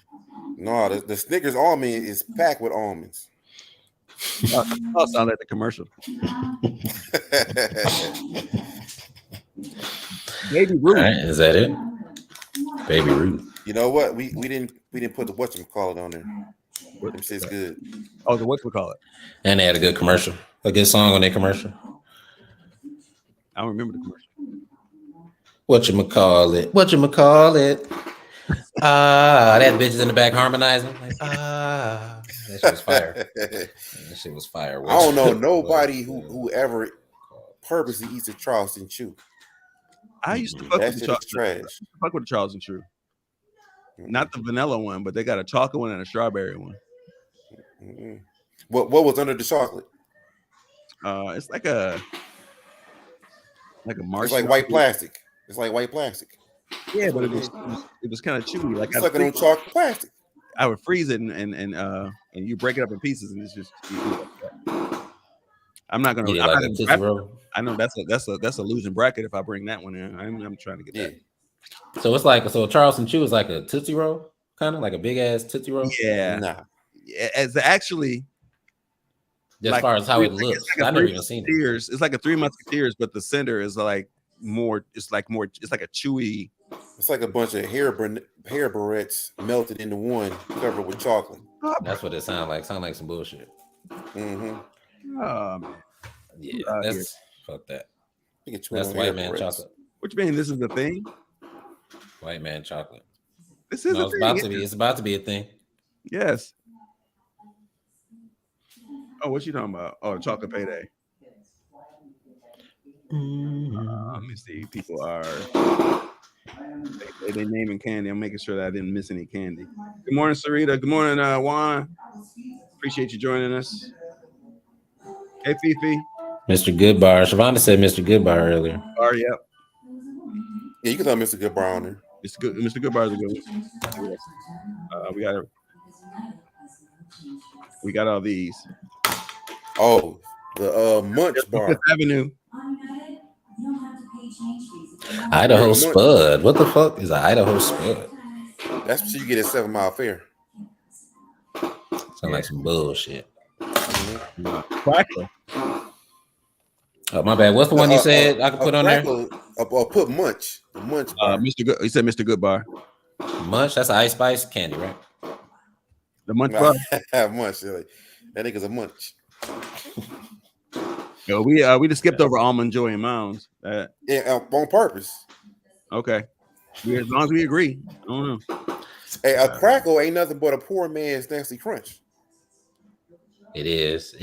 [SPEAKER 6] No, the Snickers almond is packed with almonds.
[SPEAKER 5] Oh, sound like the commercial. Baby
[SPEAKER 4] All
[SPEAKER 5] Ruth.
[SPEAKER 4] right, is that it? Baby Ruth.
[SPEAKER 6] You know what? We didn't put the whatchamacallit on there. Them shit's good.
[SPEAKER 5] Oh, the whatchamacallit.
[SPEAKER 4] And they had a good commercial, a good song on their commercial.
[SPEAKER 5] I don't remember the commercial.
[SPEAKER 4] Whatchamacallit? That bitch is in the back harmonizing. Like, that shit was fire. That shit was fire.
[SPEAKER 6] I don't know nobody who ever purposely eats a Charleston Chew.
[SPEAKER 5] I used to fuck
[SPEAKER 6] That
[SPEAKER 5] with the
[SPEAKER 6] shit is
[SPEAKER 5] Charles.
[SPEAKER 6] trash.
[SPEAKER 5] Fuck with the Charles and True. Not the vanilla one, but they got a chocolate one and a strawberry one.
[SPEAKER 6] Mm-mm. What was under the chocolate?
[SPEAKER 5] It's like a
[SPEAKER 6] It's
[SPEAKER 5] marshmallow.
[SPEAKER 6] like white plastic. It's like white plastic.
[SPEAKER 5] Yeah, but it was kind of chewy. Like
[SPEAKER 6] It's like on chocolate plastic.
[SPEAKER 5] I would freeze it and you break it up in pieces and it's just. I'm not gonna.
[SPEAKER 4] Yeah,
[SPEAKER 5] I'm
[SPEAKER 4] like
[SPEAKER 5] not
[SPEAKER 4] a Tootsie
[SPEAKER 5] gonna
[SPEAKER 4] Roll.
[SPEAKER 5] I know that's a losing bracket if I bring that one in. I'm trying to get that.
[SPEAKER 4] So it's like Charleston Chew is like a Tootsie Roll, kind of like a big ass Tootsie Roll.
[SPEAKER 5] Yeah.
[SPEAKER 6] Nah.
[SPEAKER 5] As actually.
[SPEAKER 4] As
[SPEAKER 5] like
[SPEAKER 4] far as how it
[SPEAKER 5] like
[SPEAKER 4] looks,
[SPEAKER 5] like
[SPEAKER 4] I never even seen it.
[SPEAKER 5] It's like a Three Musketeers, but the center is like more. It's like more. It's like a chewy.
[SPEAKER 6] It's like a bunch of hair barrettes melted into one, covered with chocolate.
[SPEAKER 4] That's what it sounds like. Sound like some bullshit.
[SPEAKER 6] Mm-hmm.
[SPEAKER 4] Yeah, that's fuck that. That's white man chocolate.
[SPEAKER 5] What you mean? This is the thing?
[SPEAKER 4] White man chocolate.
[SPEAKER 5] This is
[SPEAKER 4] No,
[SPEAKER 5] a
[SPEAKER 4] it's
[SPEAKER 5] thing.
[SPEAKER 4] about to be. It's about to be a thing.
[SPEAKER 5] Yes. Oh, what you talking about? Oh, chocolate payday. Let me see. People are they naming candy. I'm making sure that I didn't miss any candy. Good morning, Sarita. Good morning, Juan. Appreciate you joining us. Hey, Fifi.
[SPEAKER 4] Mr. Goodbar. Shavonda said Mr. Goodbar earlier.
[SPEAKER 5] Yep.
[SPEAKER 6] Yeah, you can tell Mr. Goodbar on there.
[SPEAKER 5] Mr. Goodbar is a good one. We got all these.
[SPEAKER 6] Oh, the Munch bar.
[SPEAKER 5] Fifth Avenue.
[SPEAKER 4] Idaho Spud. What the fuck is an Idaho Spud?
[SPEAKER 6] That's what you get at 7 Mile Fair.
[SPEAKER 4] Sound like some bullshit.
[SPEAKER 5] Crackle.
[SPEAKER 4] Oh, my bad. What's the one you said I could put on there?
[SPEAKER 6] Put Munch. The Munch bar.
[SPEAKER 5] He said Mr. Goodbar.
[SPEAKER 4] Munch? That's Ice Spice candy, right?
[SPEAKER 5] The Munch bar.
[SPEAKER 6] Munch. That nigga's a munch.
[SPEAKER 5] Yo, we just skipped over Almond Joy and Mounds.
[SPEAKER 6] Yeah, on purpose.
[SPEAKER 5] Okay. As long as we agree. I don't know.
[SPEAKER 6] Hey, a crackle ain't nothing but a poor man's nasty crunch.
[SPEAKER 4] It is.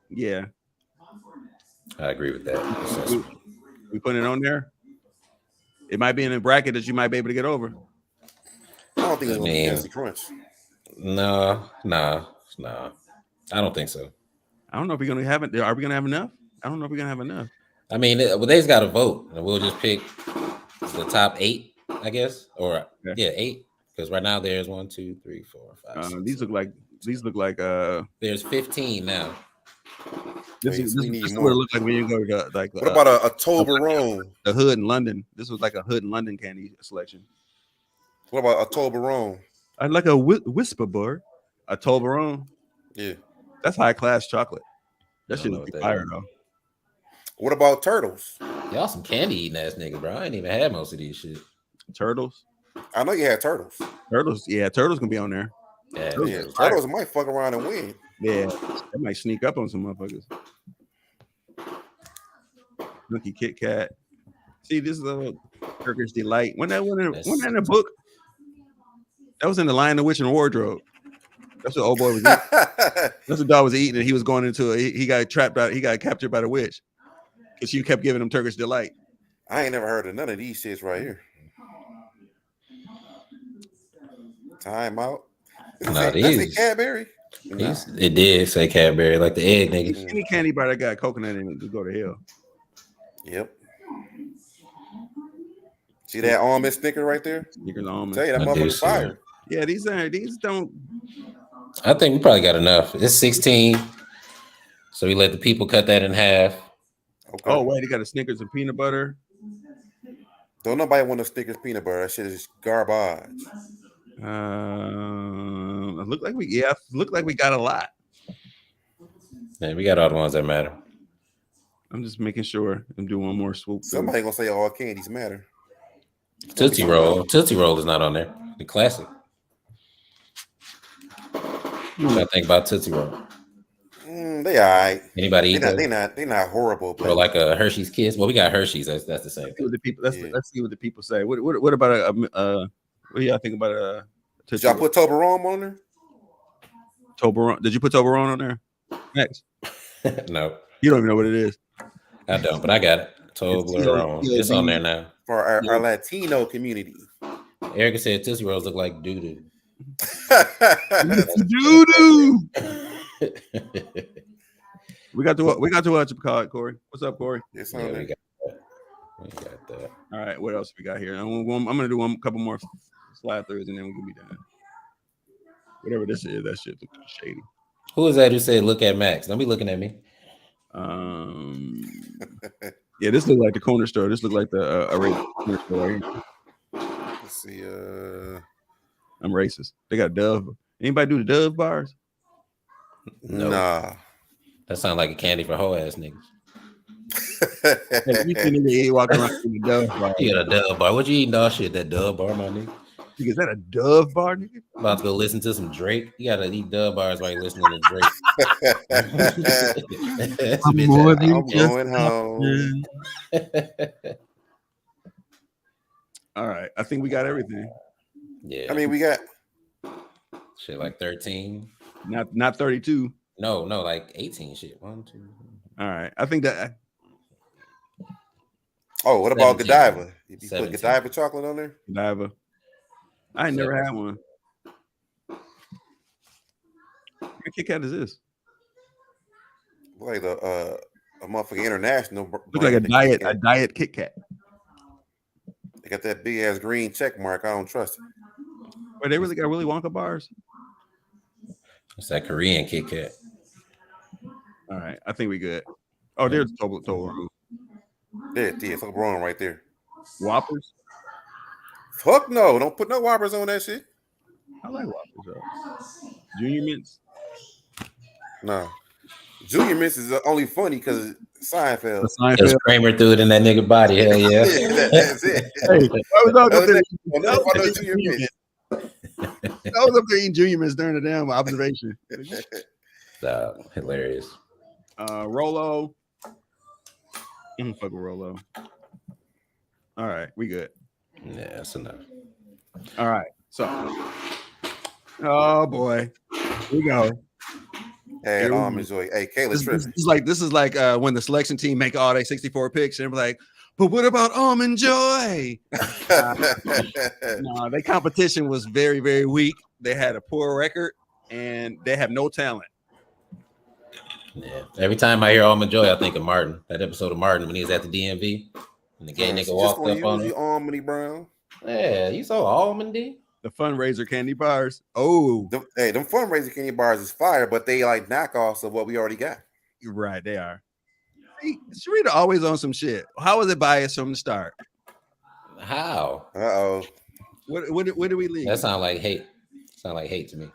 [SPEAKER 5] Yeah.
[SPEAKER 4] I agree with that.
[SPEAKER 5] We put it on there. It might be in a bracket that you might be able to get over.
[SPEAKER 6] I don't think it's gonna be nasty crunch.
[SPEAKER 4] No. I don't think so.
[SPEAKER 5] I don't know if we're gonna have it. Are we gonna have enough? I don't know if we're gonna have enough.
[SPEAKER 4] I mean, they just got to vote, and we'll just pick the top 8, I guess, or 8. Because right now there's 1, 2, 3, 4, 5. 6,
[SPEAKER 5] These look like.
[SPEAKER 4] There's 15 now.
[SPEAKER 5] This is what it looks like when you go to like.
[SPEAKER 6] What about a Toblerone?
[SPEAKER 5] The hood in London. This was like a hood in London candy selection.
[SPEAKER 6] What about a Toblerone?
[SPEAKER 5] I'd like a whisper bar. A Toblerone.
[SPEAKER 6] Yeah.
[SPEAKER 5] That's high class chocolate. That shit would be fire though.
[SPEAKER 6] What about turtles?
[SPEAKER 4] Y'all some candy eating ass niggas, bro. I ain't even had most of these shit.
[SPEAKER 5] Turtles.
[SPEAKER 6] I know you had turtles.
[SPEAKER 5] Turtles can be on there.
[SPEAKER 4] Yeah,
[SPEAKER 6] turtles might fuck around and win.
[SPEAKER 5] Yeah, that might sneak up on some motherfuckers. Nookie Kit Kat. See, this is a Turkish Delight. When that in a book? That was in The Lion, the Witch, and the Wardrobe. That's what old boy was eating. That's what dog was eating, and he was going into it. He got trapped out. He got captured by the witch because she kept giving him Turkish delight.
[SPEAKER 6] I ain't never heard of none of these shits right here. Time out.
[SPEAKER 4] No,
[SPEAKER 6] That's a
[SPEAKER 4] these.
[SPEAKER 6] Cadbury. Nah.
[SPEAKER 4] It did say Cadbury, like the egg niggas.
[SPEAKER 5] Any candy bar that got coconut in it to go to hell.
[SPEAKER 6] Yep. See that almond Snicker right there?
[SPEAKER 5] Snickers almond.
[SPEAKER 6] Tell you that motherfucker's fire.
[SPEAKER 5] Yeah, these don't.
[SPEAKER 4] I think we probably got enough. It's 16, so we let the people cut that in half.
[SPEAKER 6] Okay.
[SPEAKER 5] Oh wait, he got a Snickers and peanut butter.
[SPEAKER 6] Don't nobody want no Snickers peanut butter. That shit is garbage.
[SPEAKER 5] Look like we got a lot.
[SPEAKER 4] Man, we got all the ones that matter.
[SPEAKER 5] I'm just making sure I'm doing one more swoop.
[SPEAKER 6] Somebody gonna say all candies matter.
[SPEAKER 4] Tootsie Roll. Tootsie Roll is not on there. The classic. What do I think about Tootsie Roll?
[SPEAKER 6] They all right.
[SPEAKER 4] Anybody eat that?
[SPEAKER 6] They not horrible.
[SPEAKER 4] Or like a Hershey's Kiss. Well, we got Hershey's. That's the same.
[SPEAKER 5] Let's see what the people say. What about what do y'all think about
[SPEAKER 6] Did y'all put Toblerone on there?
[SPEAKER 5] Toblerone? Did you put Toblerone on there? Next.
[SPEAKER 4] No.
[SPEAKER 5] You don't even know what it is.
[SPEAKER 4] I don't, but I got it. Toblerone. It's on there now.
[SPEAKER 6] For our Latino community.
[SPEAKER 4] Erica said Tootsie Rolls look like doo-doo.
[SPEAKER 5] Doo-doo. We got to what you call it, Corey. What's up, Corey?
[SPEAKER 6] It's
[SPEAKER 4] Yeah,
[SPEAKER 6] on there.
[SPEAKER 4] we got that.
[SPEAKER 5] All right, what else we got here? I'm gonna do a couple more slide throughs and then we're gonna be done. Whatever this is, that shit looks shady.
[SPEAKER 4] Who is that who said look at Max? Don't be looking at me.
[SPEAKER 5] Yeah, this look like the corner store. This look like the corner store right here.
[SPEAKER 6] Let's see.
[SPEAKER 5] I'm racist. They got Dove. Anybody do the Dove bars?
[SPEAKER 4] No.
[SPEAKER 6] Nah.
[SPEAKER 4] That sounds like a candy for whole ass niggas.
[SPEAKER 5] Hey, you see nigga walking around with a Dove bar.
[SPEAKER 4] You got a Dove bar. What you eating all shit? That Dove bar, my nigga?
[SPEAKER 5] Is that a Dove bar, nigga?
[SPEAKER 4] About to go listen to some Drake. You gotta eat Dove bars while you're listening to Drake.
[SPEAKER 5] I'm
[SPEAKER 6] going home.
[SPEAKER 5] All right, I think we got everything.
[SPEAKER 4] Yeah.
[SPEAKER 6] I mean, we got
[SPEAKER 4] shit like 13.
[SPEAKER 5] Not 32.
[SPEAKER 4] No, like 18 shit. 1, 2.
[SPEAKER 5] All right, I think that.
[SPEAKER 6] Oh, what about
[SPEAKER 4] 17.
[SPEAKER 6] Godiva? You put
[SPEAKER 4] 17.
[SPEAKER 6] Godiva chocolate on there?
[SPEAKER 5] Godiva. I ain't never had one. What Kit Kat is this?
[SPEAKER 6] Like a motherfucking international.
[SPEAKER 5] Look like a diet Kit Kat.
[SPEAKER 6] They got that big ass green check mark. I don't trust it.
[SPEAKER 5] Wait, they really got Willy Wonka bars?
[SPEAKER 4] It's that Korean Kit Kat.
[SPEAKER 5] All right, I think we good. Oh, there's Toblerone.
[SPEAKER 6] Yeah, Toblerone right there.
[SPEAKER 5] Whoppers?
[SPEAKER 6] Fuck no! Don't put no Whoppers on that shit.
[SPEAKER 5] I like Whoppers. Junior Mints?
[SPEAKER 6] No. Junior Mints is only funny because Seinfeld.
[SPEAKER 4] Because Kramer threw it in that nigga body. Hell yeah.
[SPEAKER 6] That's it.
[SPEAKER 5] Hey, I was up there eating Junior Mints during the damn observation.
[SPEAKER 4] Stop. Hilarious.
[SPEAKER 5] Rolo. Fuck with Rolo. All right, we good.
[SPEAKER 4] Yeah, that's enough.
[SPEAKER 5] All right, so. Oh boy, here we go.
[SPEAKER 6] Hey, enjoy. Hey, Kayla tripping.
[SPEAKER 5] This is like when the selection team make all their 64 picks and they're like, but what about Almond Joy? No, their competition was very, very weak. They had a poor record and they have no talent.
[SPEAKER 4] Yeah. Every time I hear Almond Joy, I think of Martin. That episode of Martin when he was at the DMV and the gay nigga walked up on him.
[SPEAKER 6] Almondy Brown.
[SPEAKER 4] Yeah, you saw almondy.
[SPEAKER 5] The fundraiser candy bars. Oh,
[SPEAKER 6] them fundraiser candy bars is fire, but they like knockoffs of what we already got.
[SPEAKER 5] You're right, they are. See, Sharita always on some shit. How was it biased from the start?
[SPEAKER 4] How?
[SPEAKER 6] Uh-oh.
[SPEAKER 5] What do we leave?
[SPEAKER 4] That sound like hate. Sound like hate to me.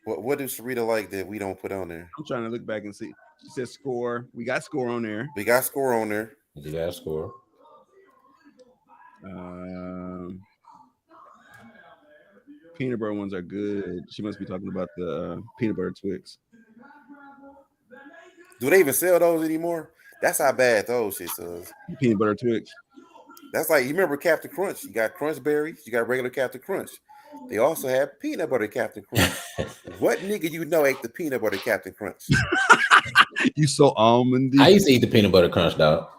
[SPEAKER 6] What does Sharita like that we don't put on there?
[SPEAKER 5] I'm trying to look back and see. She said score. We got score on there.
[SPEAKER 6] We got score on there.
[SPEAKER 4] You got a score.
[SPEAKER 5] Peanut butter ones are good. She must be talking about the peanut butter Twix.
[SPEAKER 6] Do they even sell those anymore? That's how bad those shit is.
[SPEAKER 5] Peanut butter Twix.
[SPEAKER 6] That's like, you remember Captain Crunch? You got Crunch berries. You got regular Captain Crunch. They also have peanut butter Captain Crunch. What nigga you know ate the peanut butter Captain Crunch?
[SPEAKER 5] You so almondy.
[SPEAKER 4] I used to eat the peanut butter crunch, dog.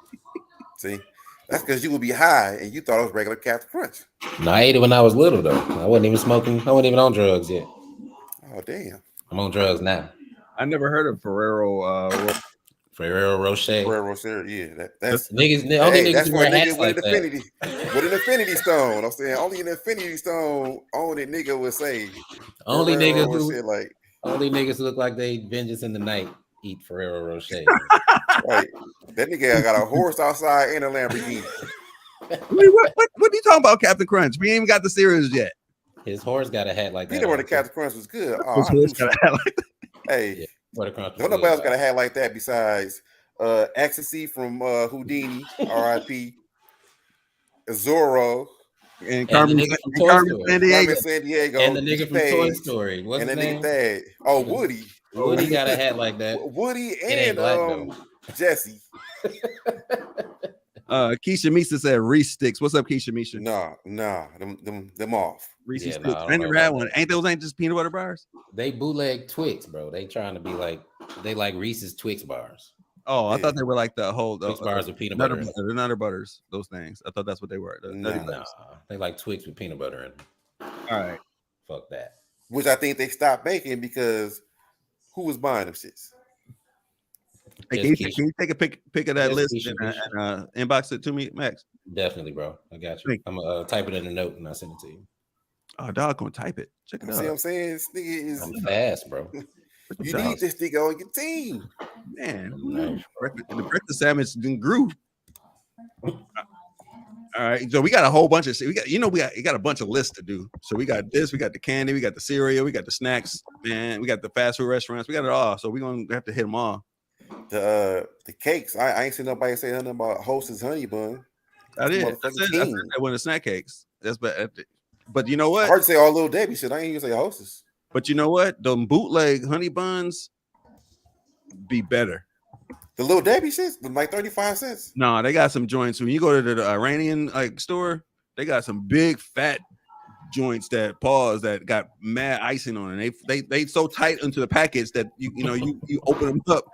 [SPEAKER 6] See, that's because you would be high and you thought it was regular Captain Crunch.
[SPEAKER 4] No, I ate it when I was little though. I wasn't even smoking. I wasn't even on drugs yet.
[SPEAKER 6] Oh damn!
[SPEAKER 4] I'm on drugs now.
[SPEAKER 5] I never heard of Ferrero
[SPEAKER 4] Rocher.
[SPEAKER 6] Ferrero Rocher, yeah, that's
[SPEAKER 4] niggas. The only niggas
[SPEAKER 6] that's
[SPEAKER 4] who
[SPEAKER 6] for
[SPEAKER 4] wear
[SPEAKER 6] a nigga
[SPEAKER 4] hats
[SPEAKER 6] with
[SPEAKER 4] like
[SPEAKER 6] an
[SPEAKER 4] that.
[SPEAKER 6] infinity, with an infinity stone. I'm saying only an infinity stone owning nigga would say.
[SPEAKER 4] Only
[SPEAKER 6] Ferrero
[SPEAKER 4] niggas who
[SPEAKER 6] Rocher, like
[SPEAKER 4] only niggas who look like they vengeance in the night eat Ferrero Rocher.
[SPEAKER 6] right. That nigga got a horse outside and a Lamborghini.
[SPEAKER 5] Wait, what are you talking about, Captain Crunch? We ain't even got the cereals yet.
[SPEAKER 4] His horse got a hat like that.
[SPEAKER 6] Peanut butter Captain Crunch was good. Oh,
[SPEAKER 5] His horse got a hat like that.
[SPEAKER 6] Hey,
[SPEAKER 4] Yeah, butter crunch.
[SPEAKER 6] don't nobody else got a hat like that besides Ecstasy from Houdini, R.I.P. Zorro,
[SPEAKER 5] And Carmen San Diego.
[SPEAKER 6] San Diego,
[SPEAKER 4] and the nigga from Toy Story. What's
[SPEAKER 6] and
[SPEAKER 4] his
[SPEAKER 6] the
[SPEAKER 4] name?
[SPEAKER 6] nigga Thad. Oh, Woody.
[SPEAKER 4] Woody got a hat like that.
[SPEAKER 6] Woody
[SPEAKER 4] ain't
[SPEAKER 6] and
[SPEAKER 4] black, though.
[SPEAKER 6] Jesse.
[SPEAKER 5] Keisha Misa said Reese sticks. What's up, Keisha Misha?
[SPEAKER 6] Nah, them off.
[SPEAKER 5] Reese
[SPEAKER 4] Yeah,
[SPEAKER 5] sticks.
[SPEAKER 4] nah, I
[SPEAKER 5] I
[SPEAKER 4] don't
[SPEAKER 5] never
[SPEAKER 4] know
[SPEAKER 5] had
[SPEAKER 4] about
[SPEAKER 5] one.
[SPEAKER 4] that.
[SPEAKER 5] Ain't just peanut butter bars?
[SPEAKER 4] They bootleg Twix, bro. They trying to be like they like Reese's Twix bars.
[SPEAKER 5] Oh, I thought they were like the whole
[SPEAKER 4] Twix bars with peanut
[SPEAKER 5] Nutter
[SPEAKER 4] butter. In
[SPEAKER 5] the Nutter Butters, those things. I thought that's what they were. The Nutty
[SPEAKER 6] Nah.
[SPEAKER 5] Butters.
[SPEAKER 4] Nah, they like Twix with peanut butter in them.
[SPEAKER 5] All right.
[SPEAKER 4] Fuck that.
[SPEAKER 6] Which I think they stopped making because who was buying them shits?
[SPEAKER 5] Hey,
[SPEAKER 4] Just
[SPEAKER 5] can you take a pic of that
[SPEAKER 4] Just
[SPEAKER 5] list
[SPEAKER 4] Keisha,
[SPEAKER 5] and inbox it to me, Max?
[SPEAKER 4] Definitely, bro. I got you.
[SPEAKER 5] Thank
[SPEAKER 4] I'm gonna type it in a note and I'll send it to you.
[SPEAKER 5] Oh, dog, gonna type it. Check it
[SPEAKER 6] See what
[SPEAKER 5] out,
[SPEAKER 6] I'm saying? This nigga is.
[SPEAKER 4] I'm fast, bro.
[SPEAKER 6] You need this nigga on your team.
[SPEAKER 5] man.
[SPEAKER 4] Nice.
[SPEAKER 5] The breakfast sandwich then grew. All right, so we got a whole bunch of shit. We got a bunch of lists to do. So we got this, we got the candy, we got the cereal, we got the snacks, man. We got the fast food restaurants, we got it all. So we're gonna have to hit them all.
[SPEAKER 6] The cakes. I ain't seen nobody say nothing about Hostess honey bun.
[SPEAKER 5] I did. I
[SPEAKER 6] motherfucking
[SPEAKER 5] said
[SPEAKER 6] king.
[SPEAKER 5] that one of the snack cakes. That's but you know
[SPEAKER 6] I
[SPEAKER 5] what?
[SPEAKER 6] heard you say all little Debbie shit. I ain't even say Hostess.
[SPEAKER 5] But you know what? Them bootleg honey buns be better.
[SPEAKER 6] The little Debbie shit, like 35 cents.
[SPEAKER 5] No, they got some joints. When you go to the Iranian store, they got some big fat joints that got mad icing on it. They so tight into the package that you open them up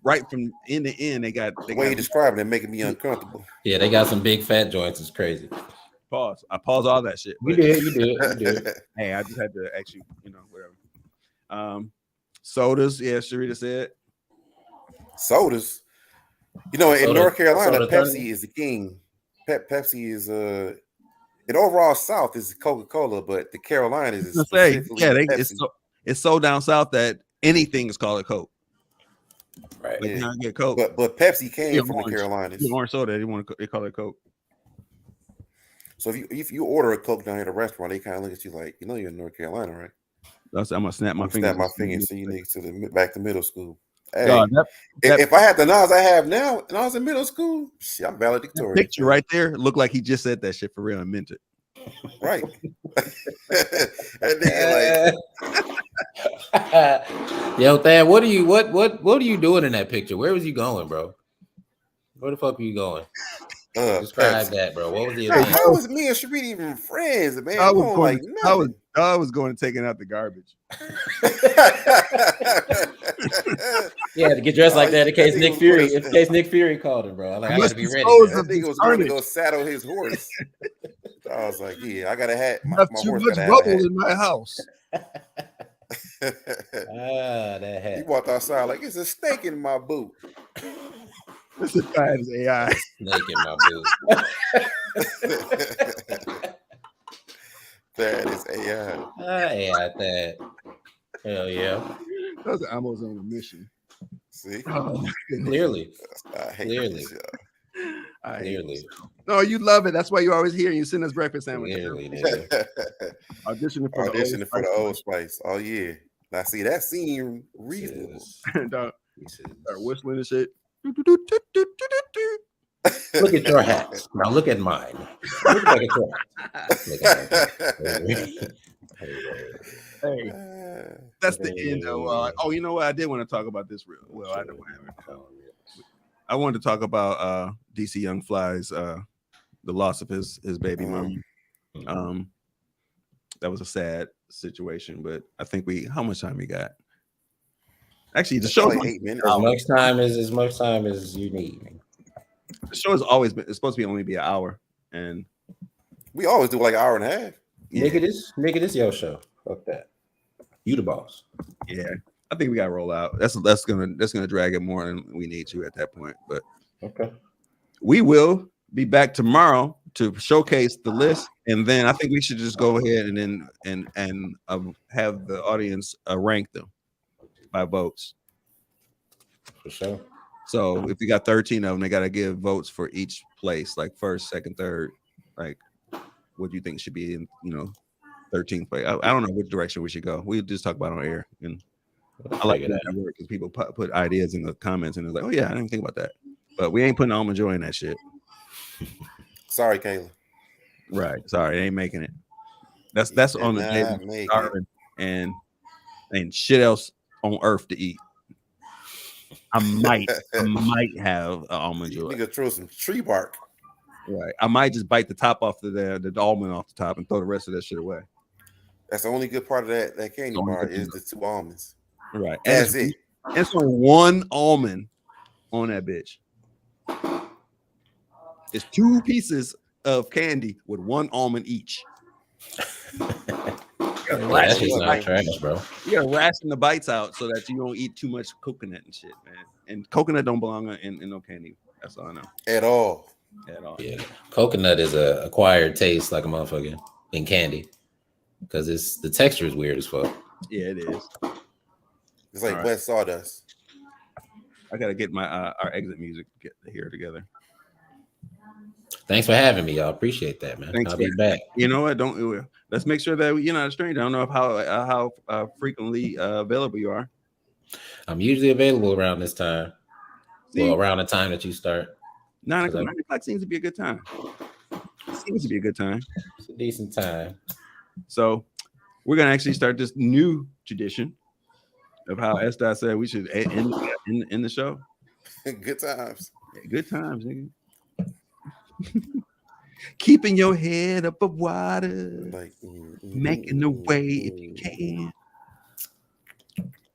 [SPEAKER 5] right from end to end. They
[SPEAKER 6] The way you describing it making me uncomfortable.
[SPEAKER 4] Yeah, they got some big fat joints. It's crazy.
[SPEAKER 5] pause. I pause all that shit.
[SPEAKER 4] You did.
[SPEAKER 5] Hey, I just had to actually, whatever. Sodas, yeah, Sharita said.
[SPEAKER 6] Sodas. In North Carolina,
[SPEAKER 4] soda
[SPEAKER 6] Pepsi is the king. Pepsi is in overall South is Coca-Cola, but the Carolinas is specifically
[SPEAKER 5] it's so down south that anything is called a Coke.
[SPEAKER 4] Right.
[SPEAKER 5] Like, you get Coke.
[SPEAKER 6] But Pepsi came from the Carolinas.
[SPEAKER 5] Orange soda, they call it Coke.
[SPEAKER 6] So if you order a Coke down at a restaurant, they kind of look at you like, you're in North Carolina, right?
[SPEAKER 5] I'm gonna snap my fingers.
[SPEAKER 6] Snap my fingers. See you niggas back to middle school. Hey,
[SPEAKER 5] God,
[SPEAKER 6] if I had the knowledge I have now and I was in middle school, shit, I'm valedictorian.
[SPEAKER 5] Picture right there looked like he just said that shit for real and meant it.
[SPEAKER 6] Right. That nigga like,
[SPEAKER 4] Yo, Thad, what are you doing in that picture? Where was you going, bro? Where the fuck were you going? Describe that, bro. What was the event?
[SPEAKER 6] How was me and Sharita even friends, man?
[SPEAKER 5] I was going to taking out the garbage.
[SPEAKER 4] Yeah, to get dressed like that in case Nick Fury called him, bro. I gotta be ready.
[SPEAKER 6] That nigga was going to go saddle his horse. I was like, yeah, I got a hat. My
[SPEAKER 5] too
[SPEAKER 6] horse
[SPEAKER 5] much
[SPEAKER 6] got a
[SPEAKER 5] rubble
[SPEAKER 6] hat.
[SPEAKER 5] in my house.
[SPEAKER 4] That hat.
[SPEAKER 6] He walked outside like it's a snake in my boot.
[SPEAKER 5] This is bad as AI.
[SPEAKER 4] Snake in my boot.
[SPEAKER 6] That is AI.
[SPEAKER 4] AI, that. Hell yeah.
[SPEAKER 5] Those are almost on a mission.
[SPEAKER 6] See?
[SPEAKER 4] Clearly.
[SPEAKER 6] I hate
[SPEAKER 4] Clearly.
[SPEAKER 6] this, y'all.
[SPEAKER 4] Clearly.
[SPEAKER 5] No, you love it. That's why you always hear and you send us breakfast sandwiches.
[SPEAKER 4] Clearly, nigga.
[SPEAKER 5] Auditioning
[SPEAKER 6] for the Old Spice. Oh yeah. Now see that seemed reasonable.
[SPEAKER 5] Start whistling and shit.
[SPEAKER 4] Look at your hat. Now look at mine. Look at your hat. Look at mine.
[SPEAKER 5] Hey, that's the end of. You know what? I did want to talk about this real well. I don't have it. I wanted to talk about DC Young Fly's the loss of his baby mom. was a sad situation. But I think how much time we got? Actually, the show
[SPEAKER 6] like 8 minutes.
[SPEAKER 4] As much time as you need.
[SPEAKER 5] The show has always been. It's supposed to only be an hour, and
[SPEAKER 6] we always do like an hour and a half.
[SPEAKER 4] Yeah. Nigga, this your show. Fuck that. You the boss.
[SPEAKER 5] Yeah, I think we gotta roll out. That's gonna drag it more than we need to at that point. But
[SPEAKER 4] okay,
[SPEAKER 5] we will be back tomorrow to showcase the list, and then I think we should just go ahead and then have the audience rank them by votes.
[SPEAKER 4] For sure.
[SPEAKER 5] So if you got 13 of them, they gotta give votes for each place, like first, second, third. Like, what do you think should be in 13th place? I don't know which direction we should go. We'll just talk about it on air. And I like that because people put ideas in the comments and they're like, oh yeah, I didn't think about that. But we ain't putting Almond Joy in that shit.
[SPEAKER 6] Sorry, Kayla.
[SPEAKER 5] Right. Sorry, they ain't making it. That's on the table. And shit else on earth to eat. I might have an Almond Joy.
[SPEAKER 6] You nigga throw some tree bark.
[SPEAKER 5] Right. I might just bite the top off the almond off the top and throw the rest of that shit away.
[SPEAKER 6] That's the only good part of that candy bar is the 2 almonds.
[SPEAKER 5] Right.
[SPEAKER 6] That's it.
[SPEAKER 5] It's only 1 almond on that bitch. It's 2 pieces of candy with 1 almond each.
[SPEAKER 4] That's just not trash, bro.
[SPEAKER 5] You gotta ration the bites out so that you don't eat too much coconut and shit, man. And coconut don't belong in no candy. That's all I know.
[SPEAKER 6] At all.
[SPEAKER 4] Yeah, coconut is a acquired taste like a motherfucker in candy because the texture is weird as fuck.
[SPEAKER 5] Yeah, it is.
[SPEAKER 6] It's like wet sawdust.
[SPEAKER 5] I gotta get my our exit music to get here together.
[SPEAKER 4] Thanks for having me, y'all. Appreciate that, man. I'll be back.
[SPEAKER 5] You know what? Let's make sure that you're not a stranger. I don't know how frequently available you are.
[SPEAKER 4] I'm usually available around this time. Well, around the time that you start.
[SPEAKER 5] 9 o'clock seems to be a good time. Seems to be a good time.
[SPEAKER 4] It's a decent time.
[SPEAKER 5] So we're gonna actually start this new tradition of how Estai said we should end the show.
[SPEAKER 6] Good times.
[SPEAKER 5] Yeah, good times, nigga. Keeping your head up of water, making the way if you can.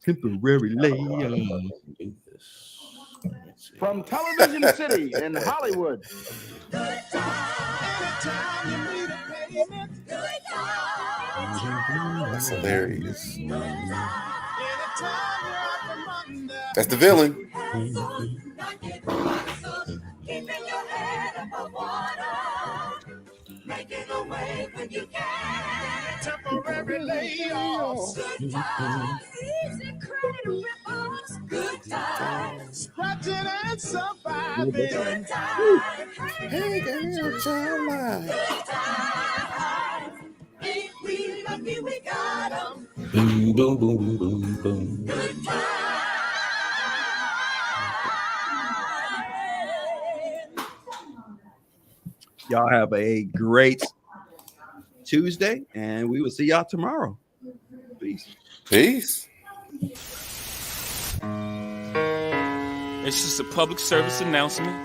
[SPEAKER 5] Temporary layoff.
[SPEAKER 7] From Television City in Hollywood.
[SPEAKER 6] That's hilarious. That's the villain.
[SPEAKER 9] Keeping your head above water, making a way when you can. Temporary layoffs, good times, easy credit rip-offs, good times, scratching and surviving, good times. Hey, good times. Ain't we lucky we got 'em?
[SPEAKER 4] Boom, boom, boom, boom, boom, boom.
[SPEAKER 9] Good times.
[SPEAKER 5] Y'all have a great Tuesday, and we will see y'all tomorrow. Peace.
[SPEAKER 6] Peace.
[SPEAKER 1] It's just a public service announcement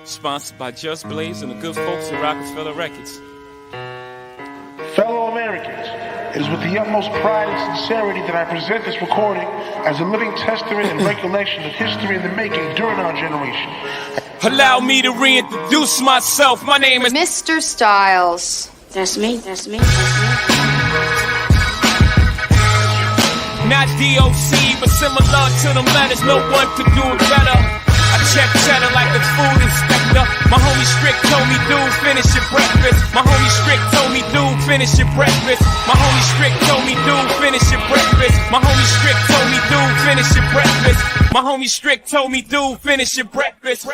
[SPEAKER 1] sponsored by Just Blaze and the good folks at Rockefeller Records.
[SPEAKER 2] Fellow Americans, it is with the utmost pride and sincerity that I present this recording as a living testament and recollection of history in the making during our generation.
[SPEAKER 1] Allow me to reintroduce myself. My name is
[SPEAKER 3] Mr. Styles.
[SPEAKER 9] That's me.
[SPEAKER 1] not DOC, but similar to the letters. No one could do it better. I check cheddar like a food inspector. My homie Strick told me, dude, finish your breakfast. My homie Strick told me, dude, finish your breakfast. My homie Strick told me, dude, finish your breakfast. My homie Strick told me, dude, finish your breakfast. My homie Strick told me, dude, finish your breakfast.